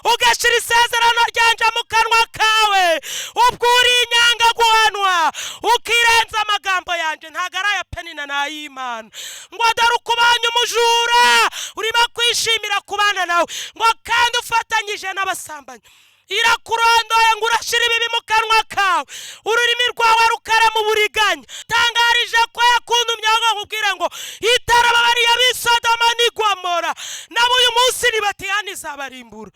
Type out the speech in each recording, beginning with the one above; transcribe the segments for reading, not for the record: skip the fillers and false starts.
ugashyira isezerano ryanje mu kanwa kawe, ubwo uri inyanga guhanwa ukirenza amagambo yanjye, ntago ari aya Penina n'ay'Imana. Ngo dore ukubanye umujura urimo kwishimira kubana nawe, ngo kandi ufatanyije n'abasambanyi. Irakurondoye ngo urashyira ibibi mu kanwa kawe, ururimi rwawe rukara mu buriganya. Tangarije ko yakuntumye ngo nkubwire ngo itarababariye b'i Sodoma n'i Gomora nabo uyu munsi nibatihana izabarimbura.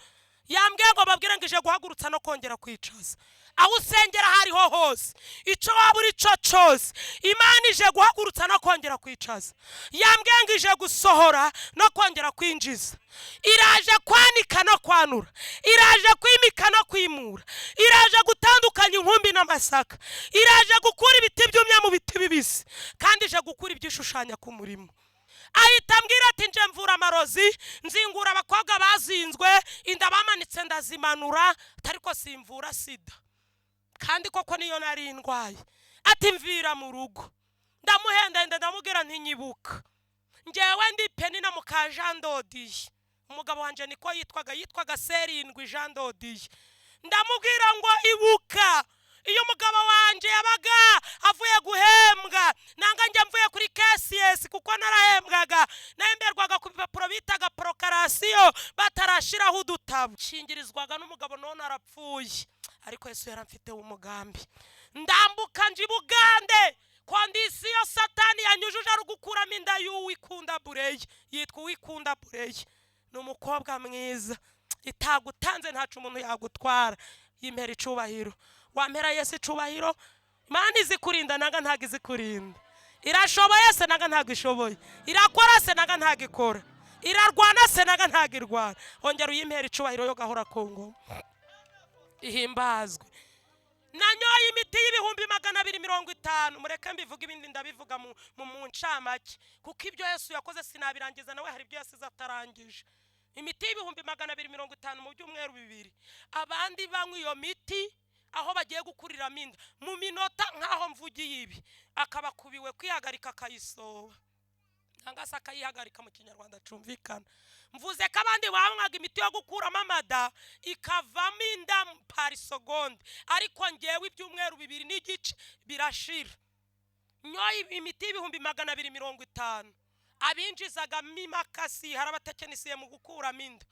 Yambwiye ngo babwire ngo ije guhagurutsa no kongera kwicaza aho usengera hariho hose, icyo waba uri cyo cyose, Imana ije guhagurutsa no kongera kwicaza. Yambwiye ngo ije gusohora no kongera kwinjiza. Iraje kwanika no kwanura, iraje kwimika no kwimura, iraje gutandukanya inkumbi n'amasaka, iraje gukura ibiti byumye mu biti bibisi, kandi ije gukura ibyishushanya ku murimo. Ahita ambwira ati nje mvura amarozi, nzingura abakobwa bazinzwe, inda bamanitse ndazimanura, ariko simvura sida. Kandi koko niyo nari ndwaye. Ati mvira mu rugo. Ndamuhenda ndamubwira nti nyibuka. Ngewe ndi Penina mu ka Jean Dodiye. Umugabo wanje niko yitwaga Serindwi Jean Dodiye. Ndamubwira ngo ibuka iyo umugabo wanje yabaga avuye guhembwa, nanga njye mvuye kuri KCS kuko narahembwaga, nahemberwaga ku bipapuro bitaga prokarasiyo batarashiraho udutabo. Shingirizwaga n'umugabo none arapfuye, ariko Yesu yaramfite umugambi. Ndambuka nje Bugande, kondisiyo Satani yanyujuje ari gukuramo inda y'uwikunda Bureye, yitwa Uwikunda Bureye. Ni umukobwa mwiza, itagutanze ntacu umuntu yagutwara. Yimpera icubahiro. Wampera Yesu icubahiro. Imana izikurinda nanga ntago izikurinda. Irashoboye se nanga ntago ishoboye. Irakora se nanga ntago ikora. Irarwana se nanga ntago irwana. Ongera uyimpera icubahiro yo gahora Kongo. Ihimbazwe. Nanyoye imiti y'ibihumbi 250. Mureke mbivuga ibindi ndabivuga mu ncamake, kuko ibyo Yesu yakoze sinabirangiza, nawe hari ibyo yasize atarangije. Imiti y'ibihumbi 250 mu byumweru 2. Abandi banywa iyo miti aho bagiye gukuriramo inda mu minota nkaho mvugiye ibi, akabakubiwe kwihagarika akayisoba, nanga se akayihagarika mu Kinyarwanda cumvikana. Mvuze ko abandi banywaga imiti yo gukuramo amada ikavamo inda pari segonde, ariko ngewe ibyumweru 2 n'igice birashira. Nyoye imiti y'ibihumbi 250. Abinjizaga mimakasi hari abatekinisiye mu gukuramo inda,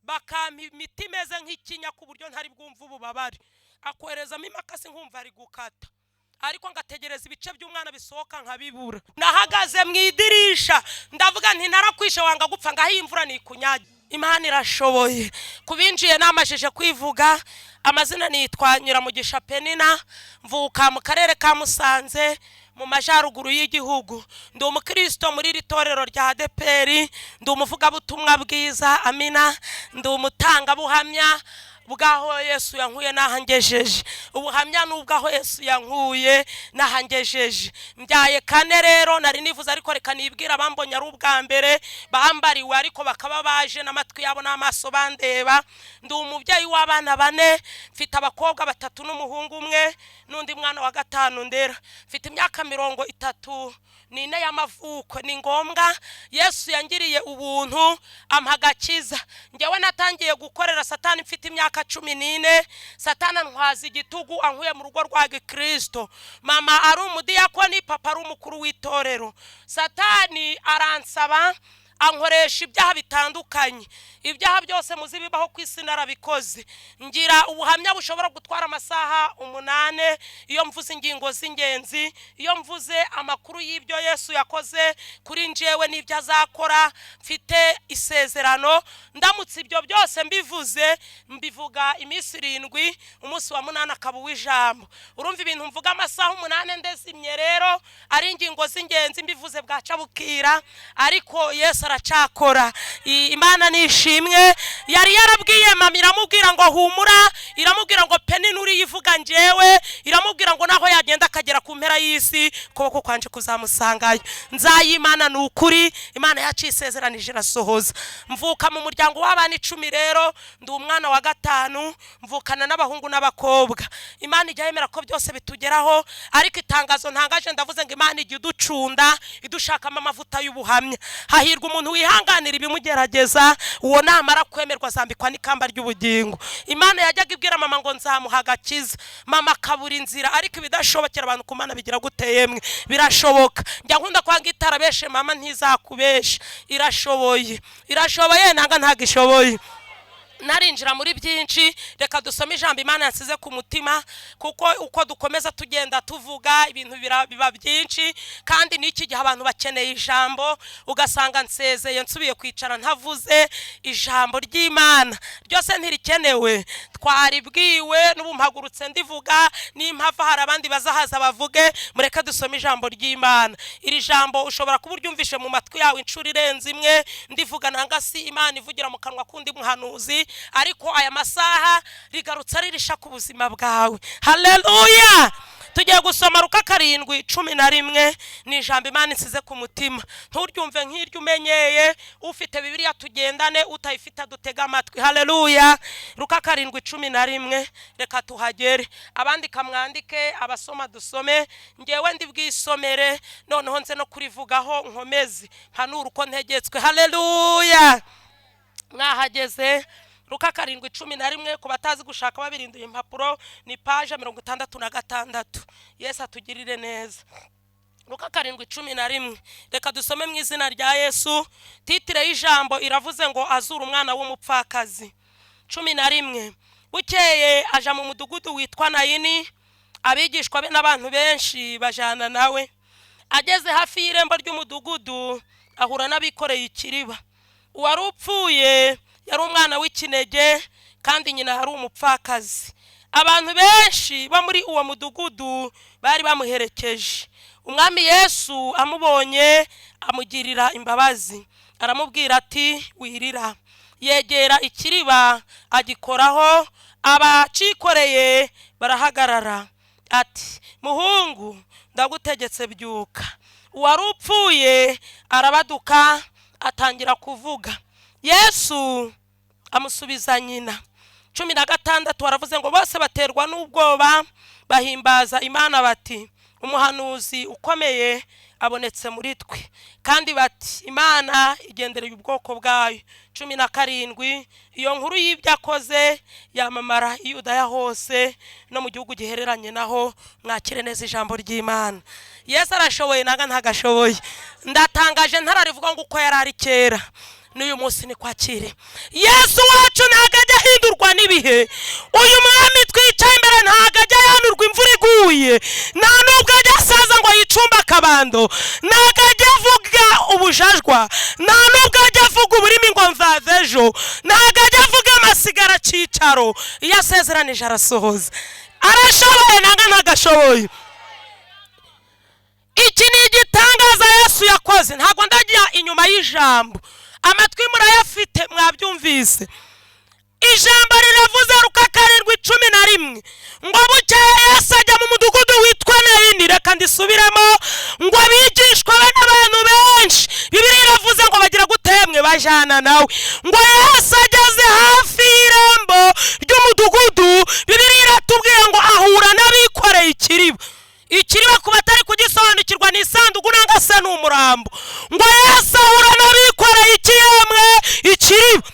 bakampa imiti imeze nk'ikinya ku buryo ntari bwumva ububabare, akwerezamo imakasi nkumva ari gukata, ariko ngategereza ibice by'umwana bisohoka nkabibura. Nahagaze mu idirisha ndavuga nti narakwishe wanga gupfa ngaho imvura nikunyage. Imana irashoboye. Kubinjiye namajije kwivuga, amazina nitwa Nyiramugisha Penina, mvuka mu karere ka Musanze mu majaruguru y'igihugu. Ndi umukristo muri ritorero rya ADPR, ndi umuvuga butumwa bwiza, amina, ndi umutanga buhamya bwaho Yesu yankuye nahangejeje. Ubuhamya nubwaho Yesu yankuye nahangejeje. Mbyaye 4 rero, nari nivuze ariko reka nibwira bambonye ari ubwa mbere, bambariwe ariko bakaba baje n'amatwi yabo n'amaso bandeba. Ndi umubyeyi w'abana 4, mfite abakobwa 3 n'umuhungu 1, n'undi mwana wa 5 ndera. Mfite imyaka 34 y'amavuko. Ni ngombwa Yesu yangiriye ubuntu ampagakiza. Ngewe natangiye gukorera Satani mfite imyaka 14. Satani ntwaza igitugu ankuye mu rugo rwa Kristo. Mama ari umudiyakoni, papa ari umukuru w'itorero. Satani aransaba ankoresha ibyaha bitandukanye. Ibyaha byose muzi bibaho ku isi narabikoze. Ngira ubuhamya bushobora gutwara amasaha 8 iyo mvuze ingingo z'ingenzi, iyo mvuze amakuru y'ibyo Yesu yakoze kuri njewe n'ibyo azakora. Mfite isezerano, ndamutse ibyo byose mbivuze, mbivuga iminsi 7, umunsi wa 8 akaba w'ijambo. Urumva ibintu mvuga amasaha 8 ndezimye rero, ari ingingo z'ingenzi mbivuze bwaca bukira, ariko Yesu aracakora. Imana nishimwe. Yari yarabwiye mama, iramubwira ngo humura, iramubwira ngo Penina uri yivuga njewe, iramubwira ngo naho yagenda akagera ku mpera y'isi kuboko kwanje kuzamusangayo. Nzayimana n'ukuri, Imana yacu isezeranije irasohoza. Mvuka mu muryango w'abana 10 rero, ndi umwana wa 5, mvukana n'abahungu n'abakobwa. Imana ijya yemera ko byose bitugeraho, ariko itangazo ntangaje ndavuze ngo Imana ijya iducunda idushakamo amavuta y'ubuhamya. Hahirwa umuntu wihanganira ibimugerageza uwo namara kwemerwa azambikwa n'ikamba ry'ubugingo. Imana yajyaga ibwira mama ngo nzamuha agakiza, mama akabura inzira, ariko ibidashobokera abantu ku Mana bigira guteyemwe birashoboka. Njya nkunda kwanga itarabeshe mama ntizakubeshe, irashoboye nanga ntago ishoboye. Narinjira muri byinshi, reka dusome ijambo Imana yasize ku mutima, kuko uko dukomeza tugenda tuvuga ibintu biba byinshi, kandi n'iki gihe abantu bakeneye ijambo, ugasanga nsezeye nsubiye kwicara ntavuze ijambo ry'Imana ryose ntirikenewe. Twaribwiwe n'ubumpagurutse ndivuga, n'impava hari abandi bazahaza bavuge. Mureke dusome ijambo ry'Imana. Iri jambo ushobora kuba uryumvishe mu matwi yawe inshuro irenze imwe ndivuga, nanga si Imana ivugira mu kanwa kundi muhanuzi, ariko aya masaha rigarutse ririsha ku buzima bwawe. Haleluya! Tugiye gusoma Luka 7:11, ni ijambo Imana isize ku mutima. Nturyumve nk'iryo umenyeye, ufite Bibiliya tugendane, utayifite dutega amatwi. Haleluya! Luka 7:11, reka tuhagere. Abandi kamwandike, abasoma dusome, ngewe ndi bwisomere, noneho nze no kurivugaho nkomeze mpanura uko ntegetswe. Haleluya! Mwahageze? Luka 7:11, ku batazi gushaka babirinduye impapuro ni page 66. Yesu atugirire neza. Luka 7:11, reka dusome mu izina rya Yesu. Titire y'ijambo iravuze ngo azura umwana w'umupfakazi. 11, bukeye aja mu mudugudu witwa Nayini, abigishwa be n'abantu benshi bajana nawe. Ageze hafi y'irembo ry'umudugudu ahura n'abikoreye ikiriba. Uwari upfuye yari umwana w'ikinege, kandi nyina hari umupfakazi. Abantu benshi bo muri uwo mudugudu bari bamuherekeje. Umwami Yesu amubonye amugirira imbabazi, aramubwira ati wirira. Yegera ikiriba agikoraho, abacikoreye barahagarara. Ati muhungu, ndagutegetse byuka. Uwari upfuye arabaduka atangira kuvuga. Yesu amusubiza nyina. 16 waravuze ngo bose baterwa n'ubwoba bahimbaza Imana bati umuhanuzi ukomeye abonetse muri twe, kandi bati Imana igendereye ubwoko bwayo. 17, iyo nkuru y'ibyakoze yamamara i Yudaya hose no mu gihugu gihereranye naho. Mwakire neza ijambo ry'Imana. Yesu arashoboye nanga ntagashoboye. Ndatangaje ntararivuga ngo uko yarari kera, n'uyu munsi ni kwakire. Yesu wacu ntago ajya ahindurwa n'ibihe. Uyu mwami twicaye imbere ntago ajya yanurwa imvura iguye, nta nubwo ajya asaza ngo yicumba akabando, ntago ajya avuga ubujajwa, nta nubwo ajya avuga uburimi ngo nzaza ejo, ntago ajya avuga amasigara cicaro. Iyo asezeranije arasohoza. Arashoboye nanga ntagashoboye. Iki ni igitangaza Yesu yakoze. Ntago ndajya inyuma y'ijambo, amatwi murayafite mwabyumvise. Ijambo riravuze Luka 7:11, ngo bukeye Yesu ajya mu mudugudu witwa Nayini. Reka ndisubiremo, ngo abigishwa be n'abantu benshi, Bibiliya iravuze ngo bagira gutemwe bajana nawe. Ngo Yesu ageze hafi y'irembo ry'umudugudu, Bibiliya iratubwiye ngo ahura n'abikoreye ikiriba. Ikiriba ku batari kugisobanukirwa ni isanduku nanga se n'umurambo. Ngo Yesu ahura n'abikoreye ikiyemwe ikiriba.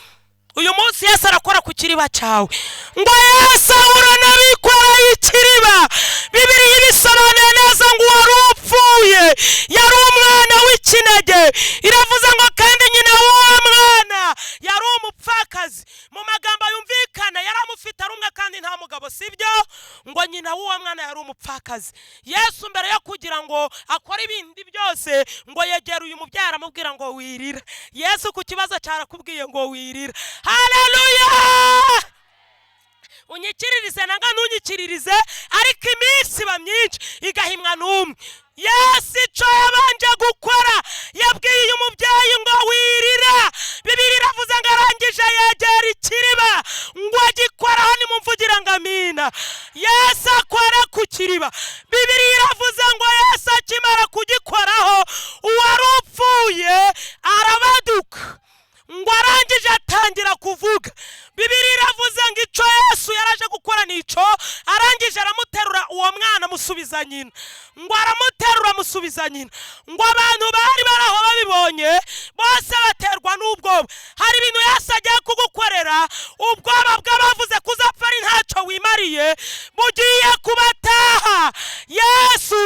Uyu munsi Yesu arakora ku kiriba cyawe. Ngo Yesu ahura n'abikoreye ikiriba. Bibiliya ibisobanuye neza ngo wari upfuye yari umwana w'ikinege. Iravuze ngo kandi nyina w'uwo mwana yari umupfakazi. Mu magambo yumvikana yari amufite ari umwe kandi nta mugabo, sibyo? Ngo nyina w'uwo mwana yari umupfakazi. Yesu mbere yo kugira ngo akore ibindi byose, ngo yegera uyu mubyara amubwira ngo wirira. Yesu ku kibazo cyarakubwiye ngo wirira. Haleluya! Unyikiririze nanga ntunyikiririze, ariko iminsi ba myinshi igahimwa n'umwe. Yesu icyo yabanje gukora yabwiye uyu mubyeyi ngo wirira. Bibiliya iravuze ngo arangije yegera ikiriba, ngo agikoraho nimumvugira ngo amina. Yesu akora ku kiriba. Bibiliya iravuze ngo Yesu akimara kugikoraho, uwari upfuye arabaduka, ngo arangije atangira kuvuga. Bibiliya iravuze ngo icyo Yesu yaraje gukora ico arangije aramuterura uwo mwana amusubiza nyina, ngo aramuterura amusubiza nyina, ngo abantu bari baraho babibonye bose baterwa n'ubwoba. hari ibintu Yesu agiye kugukorera, ubwoba bw'abavuze kuzapfa ari ntacyo wimariye bugiye kubataha. Yesu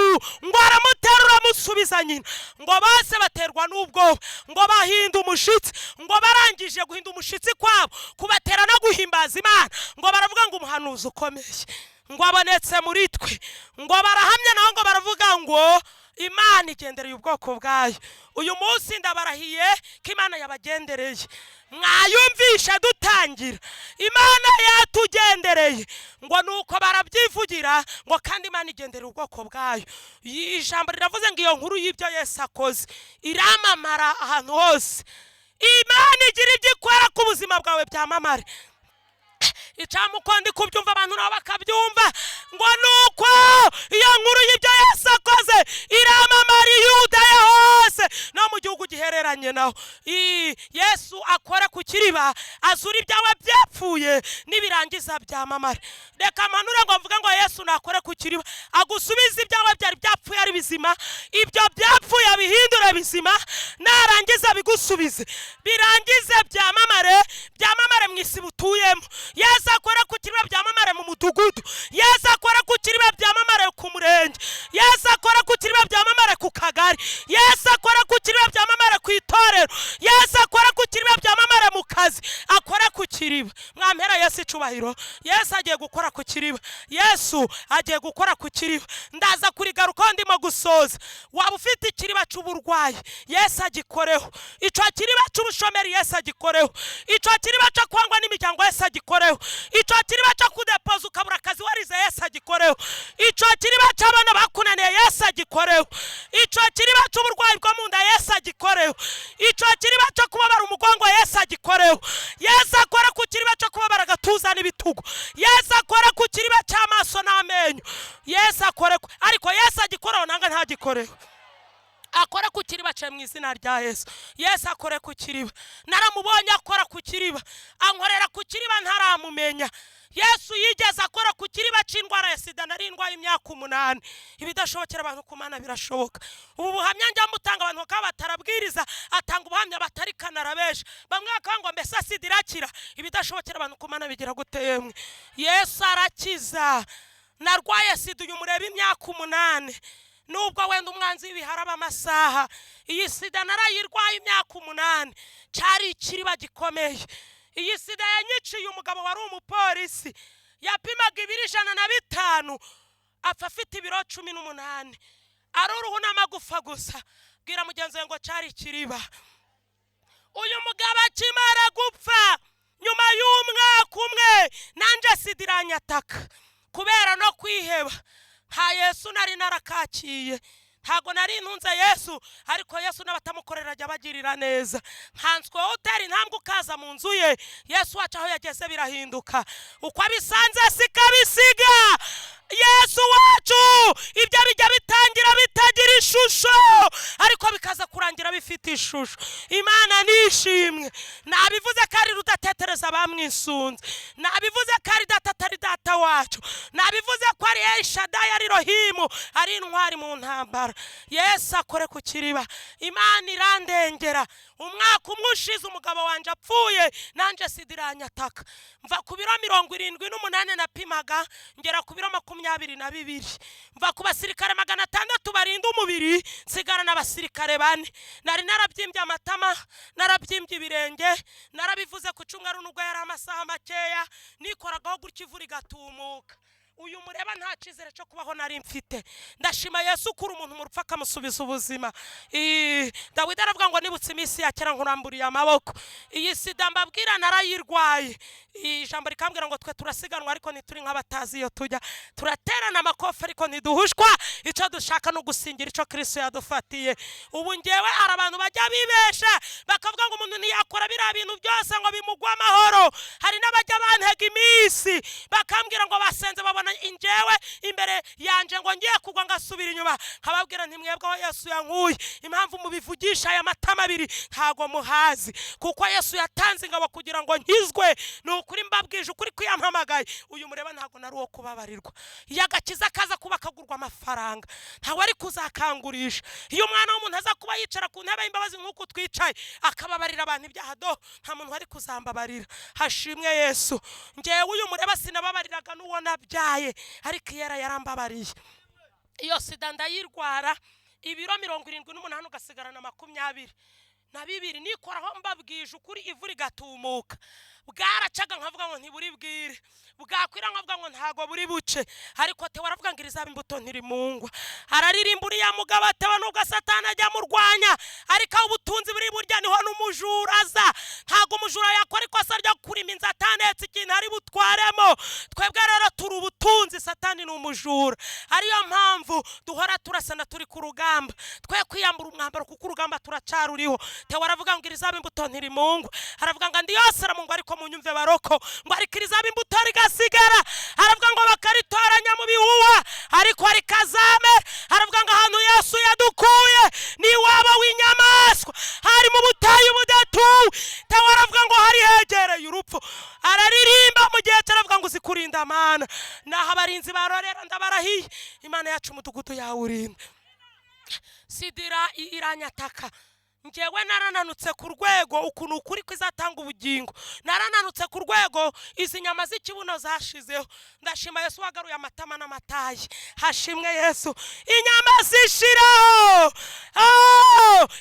ngo aramuterura amusubiza nyina, ngo bose baterwa n'ubwoba, ngo bahinda umushitsi, ngo barangije guhinda umushitsi kwabo kubatera no guhimbaza Imana, ngo baravuga ngo umuhanuzi ukomeye ngo abonetse muri twe, ngo barahamya naho ngo baravuga ngo Imana igendereye ubwoko bwayo. uyu munsi ndabarahiye ko Imana yabagendereye. mwayumvisha dutangira Imana yatugendereye, ngo nuko barabyivugira ngo kandi Imana igendereye ubwoko bwayo. ijambo riravuze ngo iyo nkuru y'ibyo Yesu akoze iramamara ahantu hose. Imana igira ibyo ikora ku buzima bwawe byamamare. icamuko ndi kubyumva abantu nabo bakabyumva, ngo nuko iyo nkuru y'ibyo Yesu akoze iramamara i Yudaya hose no mu gihugu gihereranye naho. Yesu akora ku kiriba, azura ibyawe byapfuye nibirangiza byamamare. reka manura ngo mvuga ngo Yesu nakore ku kiriba agusubiza ibyawe byari byapfuye ari bizima, ibyo byapfuye abihindura bizima, narangiza bigusubize birangize byamamare, byamamare mu isi butuyemo. Yesu akora ku kiriba byamamare mu mudugudu, Yesu akora ku kiriba byamamare ku murenge, Yesu akora ku kiriba byamamare ku kagari, Yesu akora ku kiriba byamamare ku itorero, Yesu akora ku kiriba byamamare mu kazi, akora ku kiriba. mwampera Yesu icubahiro. Yesu agiye gukora ku kiriba, Yesu agiye gukora ku kiriba. ndaza kurigaruka ndimo gusoza. waba ufite ikiriba cy'uburwayi Yesu agikoreho, ico kiriba cy'ubushomeri Yesu agikoreho, ico kiriba cyo kwangwa n'imiryango Yesu agikoreho, ico kiriba cyo kudepoza ukabura akazi warize Yesu agikoreho, ico kiriba cy'abana bakunaniye Yesu agikoreho, ico kiriba cy'uburwayi bwo mu nda Yesu agikoreho, ico kiriba cyo kubabara umugongo Yesu agikoreho. Yesu akora ku kiriba cyo kubabara agatuza n'ibitugu, Yesu akora ku kiriba cy'amaso n'amenyo, Yesu akore. ariko Yesu agikoreho nanga ntagikoreho, akora ku kiriba cye mu izina rya Yesu. Yesu akore ku kiriba. naramubonye akora ku kiriba, ankorera ku kiriba ntaramumenya. Yesu yigeze akora ku kiriba cy'indwara ya sida, nari ndwaye imyaka 8. ibidashobokera abantu ku Mana birashoboka. ubu buhamya njya mutanga abantu bakaba batarabwiriza, atanga ubuhamya batari kanarabesha, bamwe bakanga mbese sida irakira. ibidashobokera abantu ku Mana bigira gute yemwe? Yesu arakiza. narwaye sida uyu mureba imyaka 8, nubwo wenda umwanzi w'ibiharaba amasaha. iyi sida narayirwaye imyaka 8, cyari ikiriba gikomeye. iyi sida yanyiciye umugabo wari umupolisi, yapimaga 105, apfa afite ibiro 18, ari uruhu n'amagufa gusa. bwira mugenzi we ngo cyari ikiriba. uyu mugabo akimara gupfa nyuma y'umwaka umwe, nanje sida iranyataka kubera no kwiheba. nta Yesu nari narakakiye, ntago nari ntunze Yesu, ariko Yesu n'abatamukorera ajya bagirira neza. nkanswe hoteli ntambwe ukaza mu nzu ye, Yesu wacu aho yageze birahinduka. uko abisanze sikabisiga. Yesu wacu ibyo bijya bitangira bitagira ishusho, ariko bikaza kurangira bifite ishusho. Imana nishimwe. nabivuze ko ari rudatetereza bamwisunze, nabivuze ko ari data atari data wacu, nabivuze ko ari El Shaddai, ari Rohimu, ari intwari mu ntambara. Yesu akore ku kiriba. Imana irandengera. umwaka umwe ushize umugabo wanje apfuye, nanje sida iranyataka. mva ku biro 78 napimaga ngera ku biro 22. mva ku basirikare 600 barinda umubiri, nsigara n'abasirikare 4. nari narabyimbye amatama, narabyimbye ibirenge, narabivuze ku cyumweru nubwo yari amasaha makeya, nikoragaho gutya ivura igatumuka. uyu mureba nta cyizere cyo kubaho nari mfite. ndashima Yesu kuri umuntu mu rupfu akamusubiza ubuzima. Dawidi aravuga ngo nibutse iminsi ya kera nkuramburiye amaboko. iyi sida mbabwira narayirwaye. ijambo rikambwira ngo twe turasiganwa ariko ntituri nk'abatazi iyo tujya, turaterana amakofi ariko ntiduhushwa. icyo dushaka no gusingira icyo Kristo yadufatiye. ubu ngewe hari abantu bajya bibesha bakavuga ngo umuntu ntiyakora biriya bintu byose ngo bimugwe amahoro. hari n'abajya bantega iminsi bakambwira ngo basenze babona injewe imbere yanje ngo ngiye kugwa ngasubira inyuma. nkababwira nti mwebwe aho Yesu yankuye, impamvu mubivugisha aya matama abiri ntago muhazi, kuko Yesu yatanze ingabo kugira ngo nkizwe. ni ukuri mbabwije ukuri ko yampamagaye uyu mureba ntago nari uwo kubabarirwa. Iyo agakiza kaza kuba kagurwa amafaranga ntawe ari kuzakangurisha. Iyo umwana w'umuntu aza kuba yicara ku ntebe y'imbabazi nk'uko twicaye akababarira abantu ibyaha, nta muntu wari kuzambabarira. Hashimwe Yesu. Ngewe uyu mureba sinababariraga n'uwo nabyaye, ariko yera yarambabariye. Iyo sida ndayirwara ibiro 78 ugasigarana 22 nikoraho mbabwije ukuri ivu rigatumuka. Bwaracaga nkavuga ngo ntiburi bwire, bwakwira nkavuga ngo ntago buri buce, ariko te waravuga ngo irizaba imbuto ntirimungwa. Araririmba uriya mugabo atewe n'ubwo Satani ajya murwanya, ariko ubutunzi buri burya niho n'umujura aza. Ntago umujura yakora ikosa ryo kurima inzu atanetse ikintu ari butwaremo. Twebwe rero turi ubutunzi, Satani ni umujura. Ariyo mpamvu duhora turasana turi ku rugamba, twe kwiyambura umwambaro kuko urugamba turacaruriho. Te waravuga ngo irizaba imbuto ntirimungwa, aravuga ngo ndi yose aramungwa ariko munyumve baroko, ngo ariko irizaba imbuto rigasigara. Aravuga ngo bakaritoranya mu bihuha ariko rikazame. Aravuga ngo ahantu Yesu yadukuye ni iwabo w'inyamaswa, hari mu butayu budatuwe. Te waravuga ngo hari hegereye urupfu. Araririmba mu gihe cyaravuga ngo uzikurinda Mana, naho abarinzi barorera ndabarahiye. Imana yacu umudugudu yawurinda. Sidira iranyataka. Ngewe narananutse ku rwego ukuntu ukuri kwizatanga ubugingo. Narananutse ku rwego izi nyama z'ikibuno zashizeho. Ndashima Yesu wagaruye amatama n'amatayi. Hashimwe Yesu. Inyama zishiraho.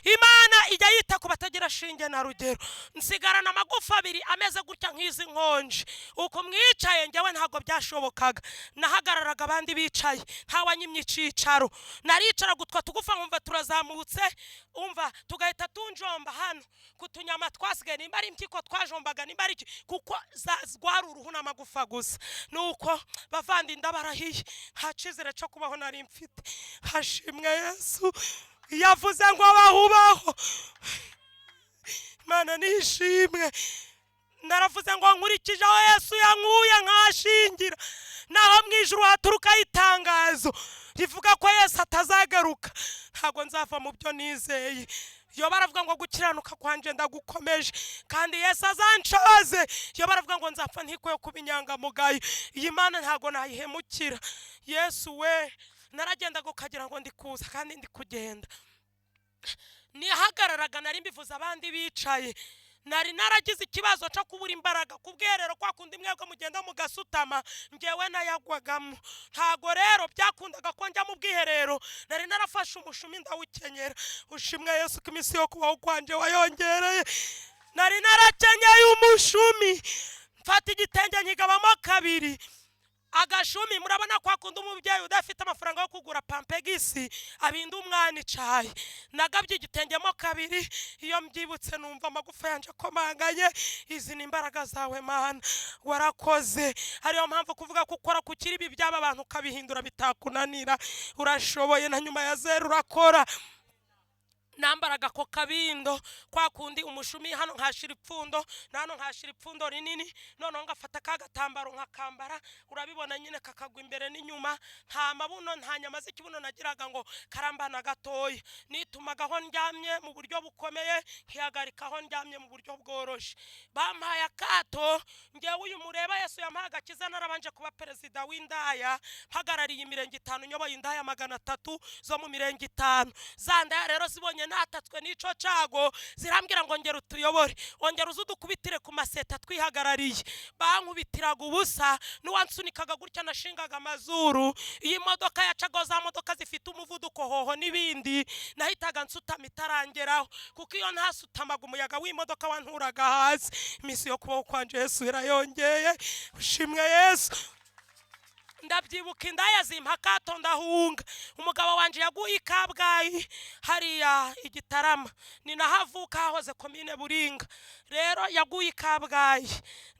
Imana ijya yita ku batagira shinge na rugero. Nsigarana amagufa abiri ameze gutya nk'izi nkonje. Uko mwicaye ngewe ntago byashobokaga. Nahagararaga abandi bicaye, ntawanyimye icicaro. Naricara gutwa tugufa nkumva turazamutse, umva tugahita tunjomba hano kutunyama twasigaye, nimba ari impyiko twajombaga, nimba ari kuko zagwara uruhu n'amagufa gusa. Nuko bavandi ndabarahiye, hacizere cyo kubaho nari mfite. Hashimwe Yesu. Yavuze ngo bahubaho. Mana nishimwe. Naravuze ngo nkurikije aho Yesu yankuye nkashingira, naho mwijuru haturuka itangazo rivuga ko Yesu atazagaruka. Ntago nzava mu byo nizeye. Iyo baravuga ngo gukiranuka kwanje ndagukomeje kandi Yesu azancoze. Iyo baravuga ngo nzapfa ntikoye kubinyangamugayo, iyi Mana ntago nayihemukira. Yesu we, naragenda gukagira ngo ndikuza kandi ndi kugenda. Nihagararaga nari mbivuza abandi bicaye. Nari naragize ikibazo cyo kubura imbaraga kubwerero kwa kundi mwebwe mugenda mugasutama, ngewe nayagwagamo. Ntago rero byakundaga ko njya mu bwiherero, nari narafashe umushumi ndawukenyera. Ushimwe Yesu ko imisi yo kubaho kwanje wayongereye. Nari narakenyeye umushumi, mfata igitenge nkigabamo kabiri. Agashumi murabona kwa kundi umubyeyi udafite amafaranga yo kugura pampegisi abinda umwana icaye. Nagabye igitengemo kabiri, iyo mbyibutse numva amagufa yanje komanganye. Izi ni imbaraga zawe Mana, warakoze. Ariyo mpamvu kuvuga ko ukora ku kiri ibi byaba abantu ukabihindura bitakunanira. Urashoboye, na nyuma ya zero urakora. Nambaraga ko kabindo kwa kundi umushumi hano nkashira ipfundo, nano nkashira ipfundo rinini, none ngafata kagatambaro nkakambara. Urabibona nyine kakagwa imbere n'inyuma, nta mabuno nta nyama z'ikibuno nagiraga ngo karambana gatoya. Nitumaga ho ndyamye mu buryo bukomeye, nkihagarika ho ndyamye mu buryo bworoshe. Bampaye akato, ngewe uyu mureba Yesu yampaye agakiza. Narabanje kuba perezida w'indaya, mpagarariye imirenge 5, nyoboye indaya 300 zo mu mirenge 5. Zandaya rero zibonye natatswe n'ico cago, zirambwira ngo ngera utuyobore, ongera uzudukubitire ku maseta twihagarariye. Bankubitiraga ubusa, nuwansunikaga gutya nashingaga amazuru. Iyi modoka yacago za modoka zifite umuvuduko hoho n'ibindi, nahitaga nsutama itarangeraho, kuko iyo ntasutamaga umuyaga w'imodoka wanturaga hasi. Imisi yo kubaho kwanje Yesu yarayongeye. Ushimwe Yesu. Ndabyibuka indaya zimpa akato ndahunga. Umugabo wanje yaguye Kabgayi hariya Igitarama, ni nahavuka hahoze komine Buringa. Rero yaguye Kabgayi.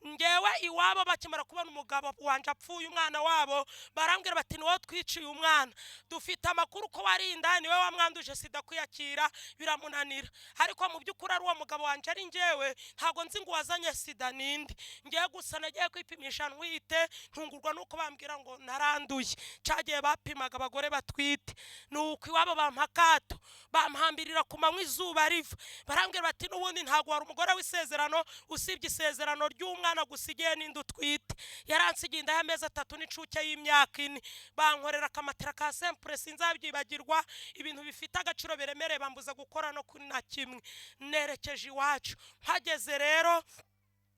Ngewe iwabo bakimara kubona umugabo wanje apfuye umwana wabo, barambwira bati niwo twiciye umwana, dufite amakuru ko warinda niwe wamwanduje sida kwiyakira biramunanira. Ariko mu by'ukuri ari uwo mugabo wanje ari ngewe, ntago nzi ngo wazanye sida nindi. Ngiye gusa nagiye kwipimisha ntwite, ntungurwa nuko bambwira ngo naranduye. Cagiye bapimaga abagore batwite, nuko iwabo bampa akato, bampambirira ku manywa izuba riva, barambwira bati n'ubundi ntabwo wari umugore w'isezerano usibye isezerano ry'umwana gusigiye n'indi utwite. Yaransigiye inda y'amezi 3 n'icuke y'imyaka 4, bankorera akamatera ka sempre sinzabyibagirwa, ibintu bifite agaciro biremereye bambuza gukora no kuri na kimwe. Nerekeje iwacu, mpageze rero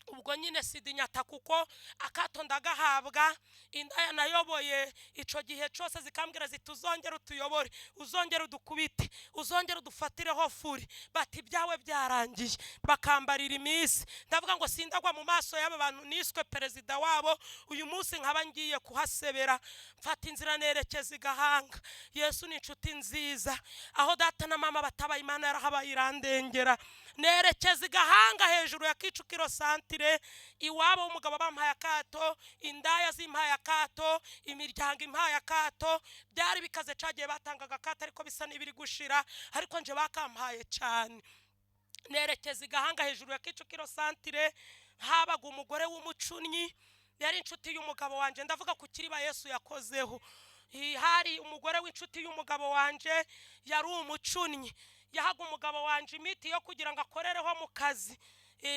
ubwo nyine sidinyata kuko akato ndagahabwa. Indaya nayoboye ico gihe cyose zikambwira zituzongera utuyobore, uzongera udukubite, uzongera udufatireho furi, bati byawe byarangiye, bakambarira iminsi. Ndavuga ngo sindagwa mu maso y'aba bantu niswe perezida wabo, uyu munsi nkaba ngiye kuhasebera. Mfata inzira nerekeza igahanga. Yesu ni inshuti nziza, aho data na mama batabaye Imana yarahabaye irandengera. Nerekeza igahanga hejuru ya Kicukiro santire, iwabo w'umugabo bampaye akato, indaya zimpaye akato, imiryango impaye akato. Byari bikaze, cagiye batangaga akato ariko bisa n'ibiri gushira, ariko nje bakampaye cyane. Nerekeza igahanga hejuru ya Kicukiro santire, habaga umugore w'umucunyi, yari inshuti y'umugabo wanje. Ndavuga ku kiriba Yesu yakozeho. Hari umugore w'inshuti y'umugabo wanje yari umucunyi, yahaga umugabo wanje imiti yo kugira ngo akorereho mu kazi,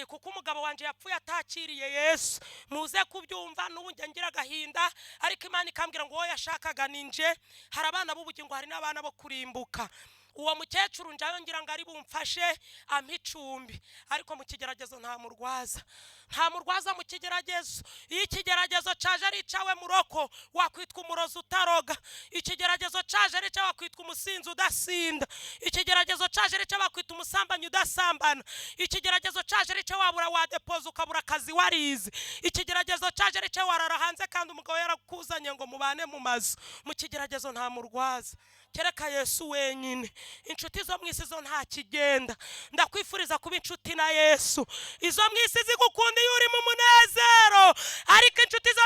kuko umugabo wanje yapfuye atakiriye Yesu. Muze kubyumva n'ubu ngira agahinda, ariko Imana ikambwira ngo wowe yashakaga ninje. Hari abana b'ubugingo, hari n'abana bo kurimbuka. Uwo mukecuru njayo ngira ngo ari bumfashe ampicumbi, ariko mu kigeragezo nta murwaza, nta murwaza mu kigeragezo. Iyo ikigeragezo caje ari cawe muroko, wakwitwa umurozi utaroga. Ikigeragezo caje ari cawe wakwitwa umusinzi udasinda. Ikigeragezo caje ari cawe wakwitwa umusambanyi udasambana. Ikigeragezo caje ari cawe wabura wadepoza ukabura akazi warize. Ikigeragezo caje ari cawe warara hanze kandi umugabo yarakuzanye ngo mubane mu mazu. Mu kigeragezo nta murwaza, kereka Yesu wenyine. Inshuti zo mwisi zo nta kigenda. Ndakwifuriza kuba inshuti na Yesu. Izo mwisi zigukunda iyo uri mu munezero, ariko inshuti zo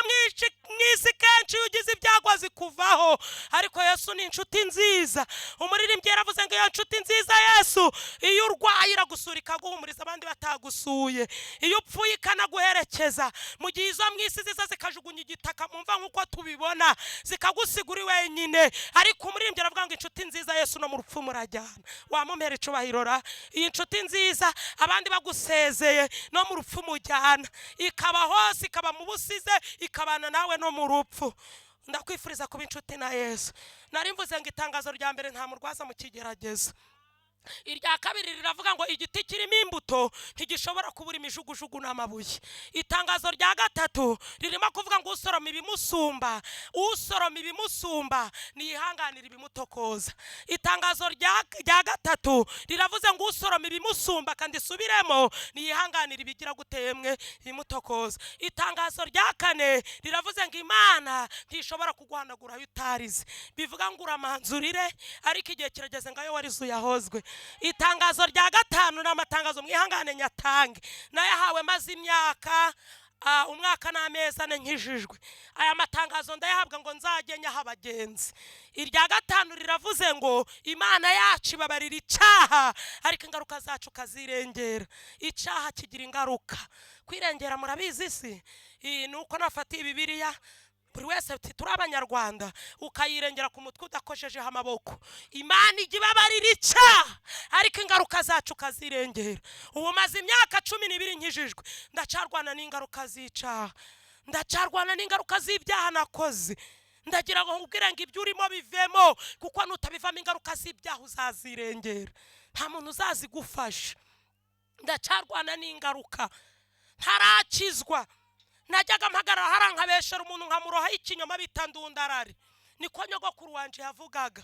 mwisi kenshi ugize ibyago zikuvaho. Ariko Yesu ni inshuti nziza. Umuririmbyi yaravuze ngo iyo inshuti nziza Yesu, iyo urwaye iragusura ikaguhumuriza abandi batagusuye, iyo upfuye ikanaguherekeza. Mu gihe izo mwisi ziza zikajugunya igitaka mumva nkuko tubibona, zikagusigura wenyine, ariko umuririmbyi aravuga ngo inshuti nziza Yesu no mu rupfu murajyana. Wamumpera icubahiro ra. Iyi inshuti nziza abandi bagusezeye no mu rupfu mujyana, ikaba hose, ikaba mu busize, ikabana nawe no mu rupfu. Ndakwifuriza kuba inshuti na Yesu. Nari mvuze ngo itangazo rya mbere nta murwaza mu kigeragezo. Irya kabiri riravuga ngo igiti kirimo imbuto ntigishobora kubura imijugujugu n'amabuye. Itangazo rya gatatu ririmo kuvuga ngo usoroma ibimusumba, usoroma ibimusumba niyihanganira ibimutokoza. Itangazo rya gatatu riravuze ngo usoroma ibimusumba kandi subiremo niyihanganira ibigira gutemwe ibimutokoza. Itangazo rya kane riravuze ngo Imana ntishobora kugwanagura ayo utarize, bivuga ngo uramanzurire ariko igihe kirageze ngayo warizu yahozwe. Itangazo rya gatanu n'amatangazo mwihangane nyatange, nayahawe maze imyaka umwaka n'amezi 4 nkijijwe. Aya matangazo ndayahabwa ngo nzajye nyaha abagenzi. Irya gatanu riravuze ngo Imana yacu ibabarira icyaha ariko ingaruka zacu kazirengera. Icyaha kigira ingaruka, kwirengera murabizi si nuko nafatiye Bibiliya buri wese turi abanyarwanda ukayirengera ku mutwe udakojejeho amaboko. Imana igibabarira icyaha ariko ingaruka zacu kazirengera. Ubu maze imyaka 12 nkijijwe, ndacarwana n'ingaruka z'icyaha, ndacarwana n'ingaruka z'ibyaha nakoze. Ndagira ngo nkubwire ngo ibyo urimo bivemo, kuko nutabivamo ingaruka z'ibyaha uzazirengera, nta muntu uzazigufasha. Ndacarwana n'ingaruka, ntarakizwa. Najyaga mpagarara harankabeshera umuntu nkamuroha ikinyoma bita ndundarare. Niko nyogokuru wanje yavugaga,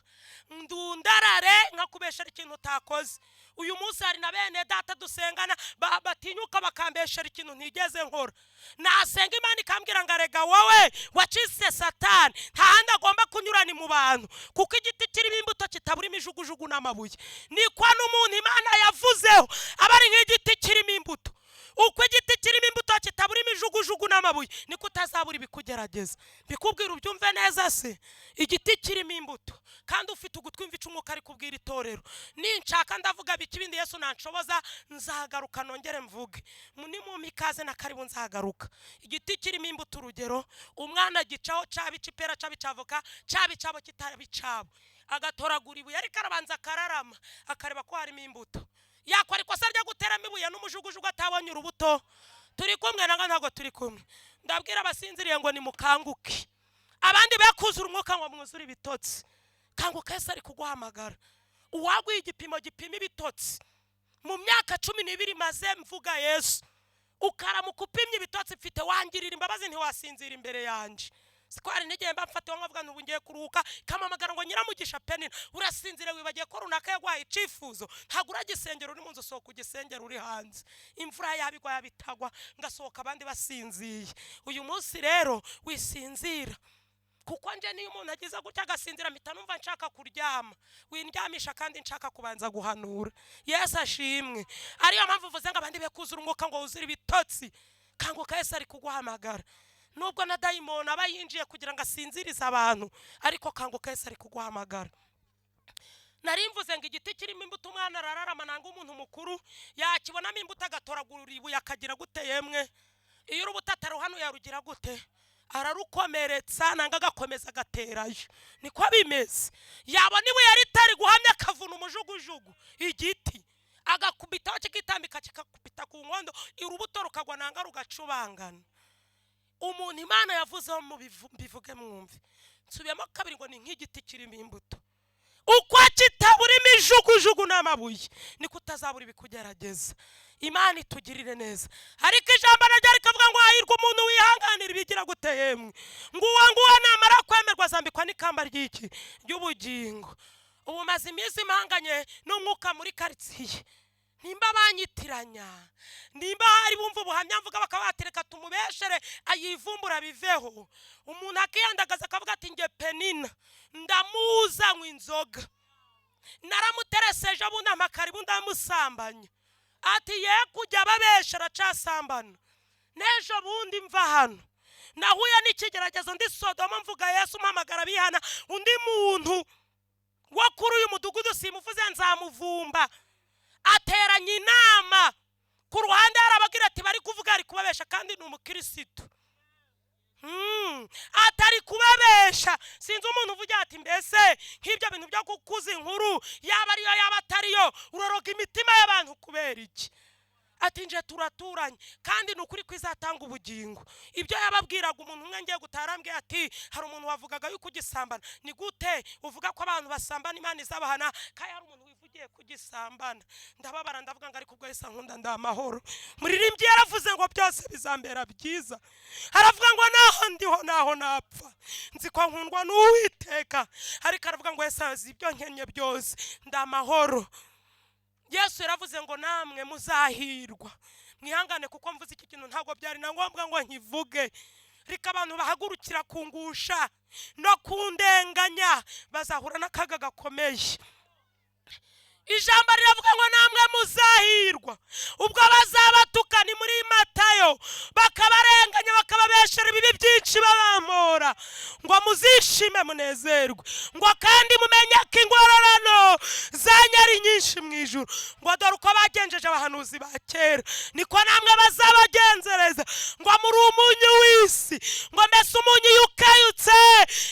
ndundarare nkakubeshera ikintu utakoze. Uyu munsi hari na bene data dusengana batinyuka bakambeshera ikintu ntigeze nkora. Nasenga Imana ikambwira ngo arega wowe wacise Satani, nta handi agomba kunyurana mu bantu, kuko igiti kirimo imbuto kitabura imijugujugu n'amabuye. Niko n'umuntu Imana yavuzeho aba ari nk'igiti kirimo imbuto. uko igiti kirimo imbuto kitabura imijugujugu n'amabuye niko utazabura ibikugerageza. Bikubwira ubyumve neza se, igiti kirimo imbuto kandi ufite ugutwi mvica umwuka ari kubwira itorero, ninshaka ndavuga biki ibindi Yesu nanshoboza nzagaruka nongere mvuge, ni mu mikaze na karibu nzagaruka. Igiti kirimo imbuto urugero, umwana gicaho cabica ipera cabica avoka cabicabo kitabicabo, agatoragura ibuye ariko arabanza akararama akareba ko harimo imbuto. Yakora ikosa ryo guteramo ibuye n'umujugujugu atabonye urubuto. Turi kumwe nanga ntago turi kumwe? Ndabwira abasinziriye ngo nimukanguke, abandi bekuzura umwuka ngo mwuzure ibitotsi. Kanguka, Yesu ari kuguhamagara. Uwaguye igipimo gipima ibitotsi mu myaka 12 maze mvuga Yesu, ukaramuka upimye ibitotsi mfite wangirira imbabazi ntiwasinzira imbere yanje. Sikwari n'igihe mba mfatiwe nkavuga ngo ngiye kuruhuka kamamagara ngo Nyiramugisha Penina urasinzire wibagiye ko runaka yagwaye icifuzo, ntago uragisengera uri mu nzu, sohoka ugisengera uri hanze. Imvura yabigwa yabitagwa ngasohoka abandi basinziye. Uyu munsi rero wisinzira, kuko nje niyo umuntu agize gutya agasinzira mpita numva nshaka kuryama, windyamisha kandi nshaka kubanza guhanura. Yesu ashimwe. Ariyo mpamvu uvuze ngo abandi bekuzura umwuka ngo wuzure ibitotsi. Kanguka, Yesu ari kuguhamagara. Nubwo na dayimoni aba yinjiye kugira ngo asinzirize abantu, ariko kanguka, Yesu ari kuguhamagara. Nari mvuze ngo igiti kirimo imbuto umwana arararama nanga umuntu mukuru yakibonamo imbuto agatoragura ibuye akagira gute yemwe? Iyo urubuto ataruhanu yarugira gute? Ararukomeretsa nanga agakomeza agaterayo. Niko bimeze. Yabona ibuye ritari guhamya akavuna umujugujugu igiti agakubitaho kikitambika kikakubita ku nkondo, urubuto rukagwa nanga rugacubangana. Umuntu Imana yavuzeho mu bivuge mwumve. Nsubiyemo kabiri ngo ni nk'igiti kirimo imbuto, uko kitabura imijugujugu n'amabuye niko utazabura ibikugerageza. Imana itugirire neza. Ariko ijambo naryo rikavuga ngo hahirwa umuntu wihanganira ibigira gute yemwe, nguwa namara kwemerwa azambikwa n'ikamba ry'iki ry'ubugingo. Ubu maze iminsi impanganye n'umwuka muri karitsiye, nimba banyitiranya, nimba hari bumva ubuhamya mvuga bakabatereka tumubeshere ayivumbura biveho. Umuntu akiyandagaza akavuga ati nge Penina ndamuza nk'inzoga, naramutereseje bundi amakaribu ndamusambanya, ati ye kujya babeshera casambana. Nejo bundi mva hano nahuye n'ikigeragezo ndi Sodoma mvuga Yesu mpamagara bihana, undi muntu wo kuri uyu mudugudu simuvuze nzamuvumba, ateranya inama ku ruhande arabagira ati bari kuvuga ari kubabesha kandi ni umukirisitu. Atari kubabesha. Sinzi umuntu uvuga ati mbese nk'ibyo bintu byo kukuza inkuru yaba ariyo yaba atariyo uroroga imitima y'abantu kubera iki? Ati nje turaturanye kandi nukuri kwizatanga ubugingo. Ibyo yababwiraga umuntu umwe ngiye gutarambye ati hari umuntu wavugaga yuko ugisambana. Ni gute uvuga ko abantu basambana Imana izabahana kandi hari umuntu wivugiye kugisambana? Ndababara ndavuga ngo ariko ubwo Yesu nkunda ndamahoro. Muririmbyi yaravuze ngo byose bizambera byiza, aravuga ngo naho ndiho naho napfa nzi ko nkundwa n'Uwiteka, ariko aravuga ngo Yesu azi ibyo nkenye byose ndamahoro. Yesu yaravuze ngo namwe muzahirwa. Mwihangane kuko mvuze iki kintu ntago byari na ngombwa ngo nkivuge, rika abantu bahagurukira kungusha no kundenganya bazahura n'akaga gakomeye. Ijambo riravuga ngo namwe muzahirwa ubwo bazabatuka, ni muri Matayo, bakabarenganya bakababeshera ibibi byinshi babamora, ngo muzishime munezerwe, ngo kandi mumenye ko ingororano zanyari nyinshi mu ijuru, ngo dore uko bagenjeje abahanuzi ba kera niko namwe bazabagenzereza, ngo muri umunyu w'isi, ngo mbese umunyu yukayutse.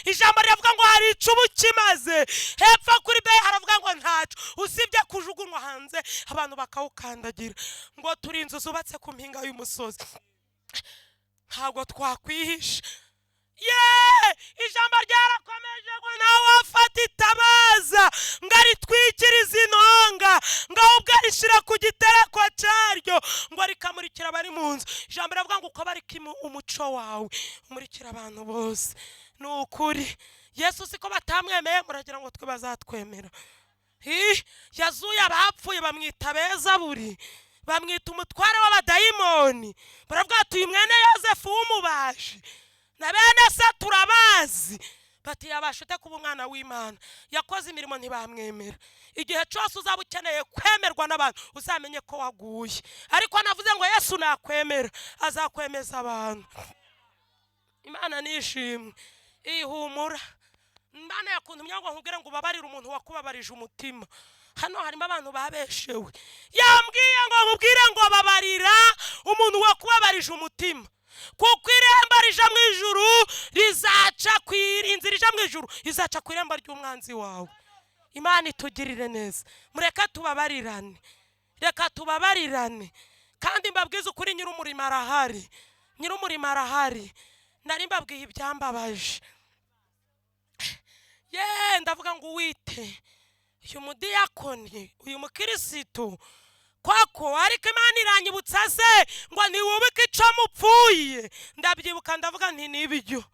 Ijambo riravuga ngo hari icubu kimaze, hepfo kuri be haravuga ngo ntacu usibye kujugunwa hanze abantu bakawukandagira. Ngo turi inzu zubatse ku mpinga y'umusozi, ntabwo twakwihisha. Ijambo ryarakomeje ngo nawe afata itabaza ngo aritwikirize intonga, ngo ahubwo arishira ku gitereko cyaryo, ngo rikamurikira abari mu nzu. Ijambo riravuga ngo uko barika umuco wawe umurikira abantu bose. Ni ukuri Yesu siko batamwemeye, muragira ngo twe bazatwemera? Yazuye abapfuye bamwita Bezaburi, bamwita umutware w'abadayimoni. Baravuga ati uyu mwene Yosefu w'umubaji na bene se turabazi, bati yabasha ute kuba umwana w'Imana, yakoze imirimo ntibamwemera. Igihe cyose uzaba ukeneye kwemerwa n'abantu uzamenye ko waguye, ariko navuze ngo Yesu nakwemera azakwemeza abantu. Imana nishimwe, ihumura. Imana yakuntumye ngo nkubwire ngo ubabarire umuntu wakubabarije umutima. Hano harimo abantu babeshewe, yambwiye ngo nkubwire ngo babarira umuntu wakubabarije umutima, kuko irembo rija mu ijuru rizaca inzira ija mu ijuru izaca ku irembo ry'umwanzi wawe. Imana itugirire neza, mureka tubabarirane, reka tubabarirane. Kandi mbabwiza ukuri, nyir'umurimo arahari, nyir'umurimo arahari. Nari mbabwiye ibyambabaje, ndavuga ngo wite uyu mudiyakoni, uyu mukirisitu kwako, ariko Imana iranyibutsa se ngo ntiwubike icyo mupfuye. Ndabyibuka ndavuga nti nibyo,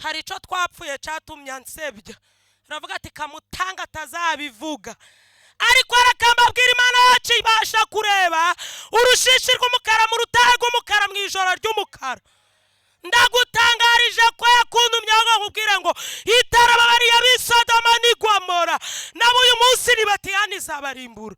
hari icyo twapfuye cyatumye ansebya. Aravuga ati kamutanga atazabivuga, ariko arakambabwira Imana yacu ibasha kureba urushishi rw'umukara mu rutare rw'umukara mu ijoro ry'umukara. Ndagutangarije ko yakuntumye ngo nkubwire ngo itarababariye b'Isodoma n'i Gomora nabo uyu munsi nibatihana izabarimbura.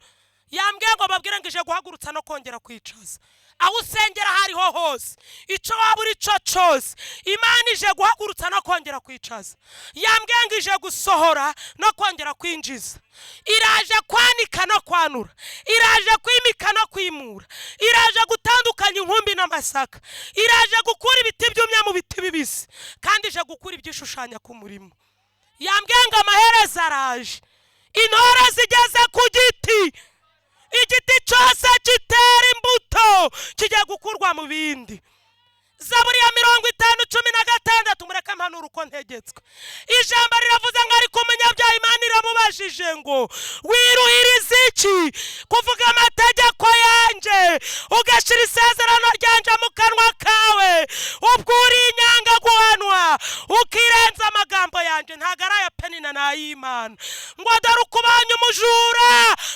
Yambwiye ngo babwire ngo ije guhagurutsa no kongera kwicaza aho usengera hariho hose, icyo waba uri cyo cyose, Imana ije guhagurutsa no kongera kwicaza. Yambwiye ngo ije gusohora no kongera kwinjiza, iraje kwanika no kwanura, iraje kwimika no kwimura, iraje gutandukanya inkumbi n'amasaka, iraje gukura ibiti byumye mu biti bibisi, kandi ije gukura ibyishushanya ku murimo. Yambwiye ngo amaherezo araje, intore zigeze ku giti, igiti cyose kitera imbuto kigiye gukurwa mu bindi. Zaburi ya 50:16, mureka mpanura uko ntegetswe. Ijambo riravuze ngo ariko umunyabyaha Imana iramubajije ngo wiruhiriza iki kuvuga amategeko yanje ugashira isezerano ryanje mu kanwa kawe, ubwo uri inyanga guhanwa ukirenza amagambo yanje, ntago ari aya penina n'ay'Imana. Ngo dore ukubanye umujura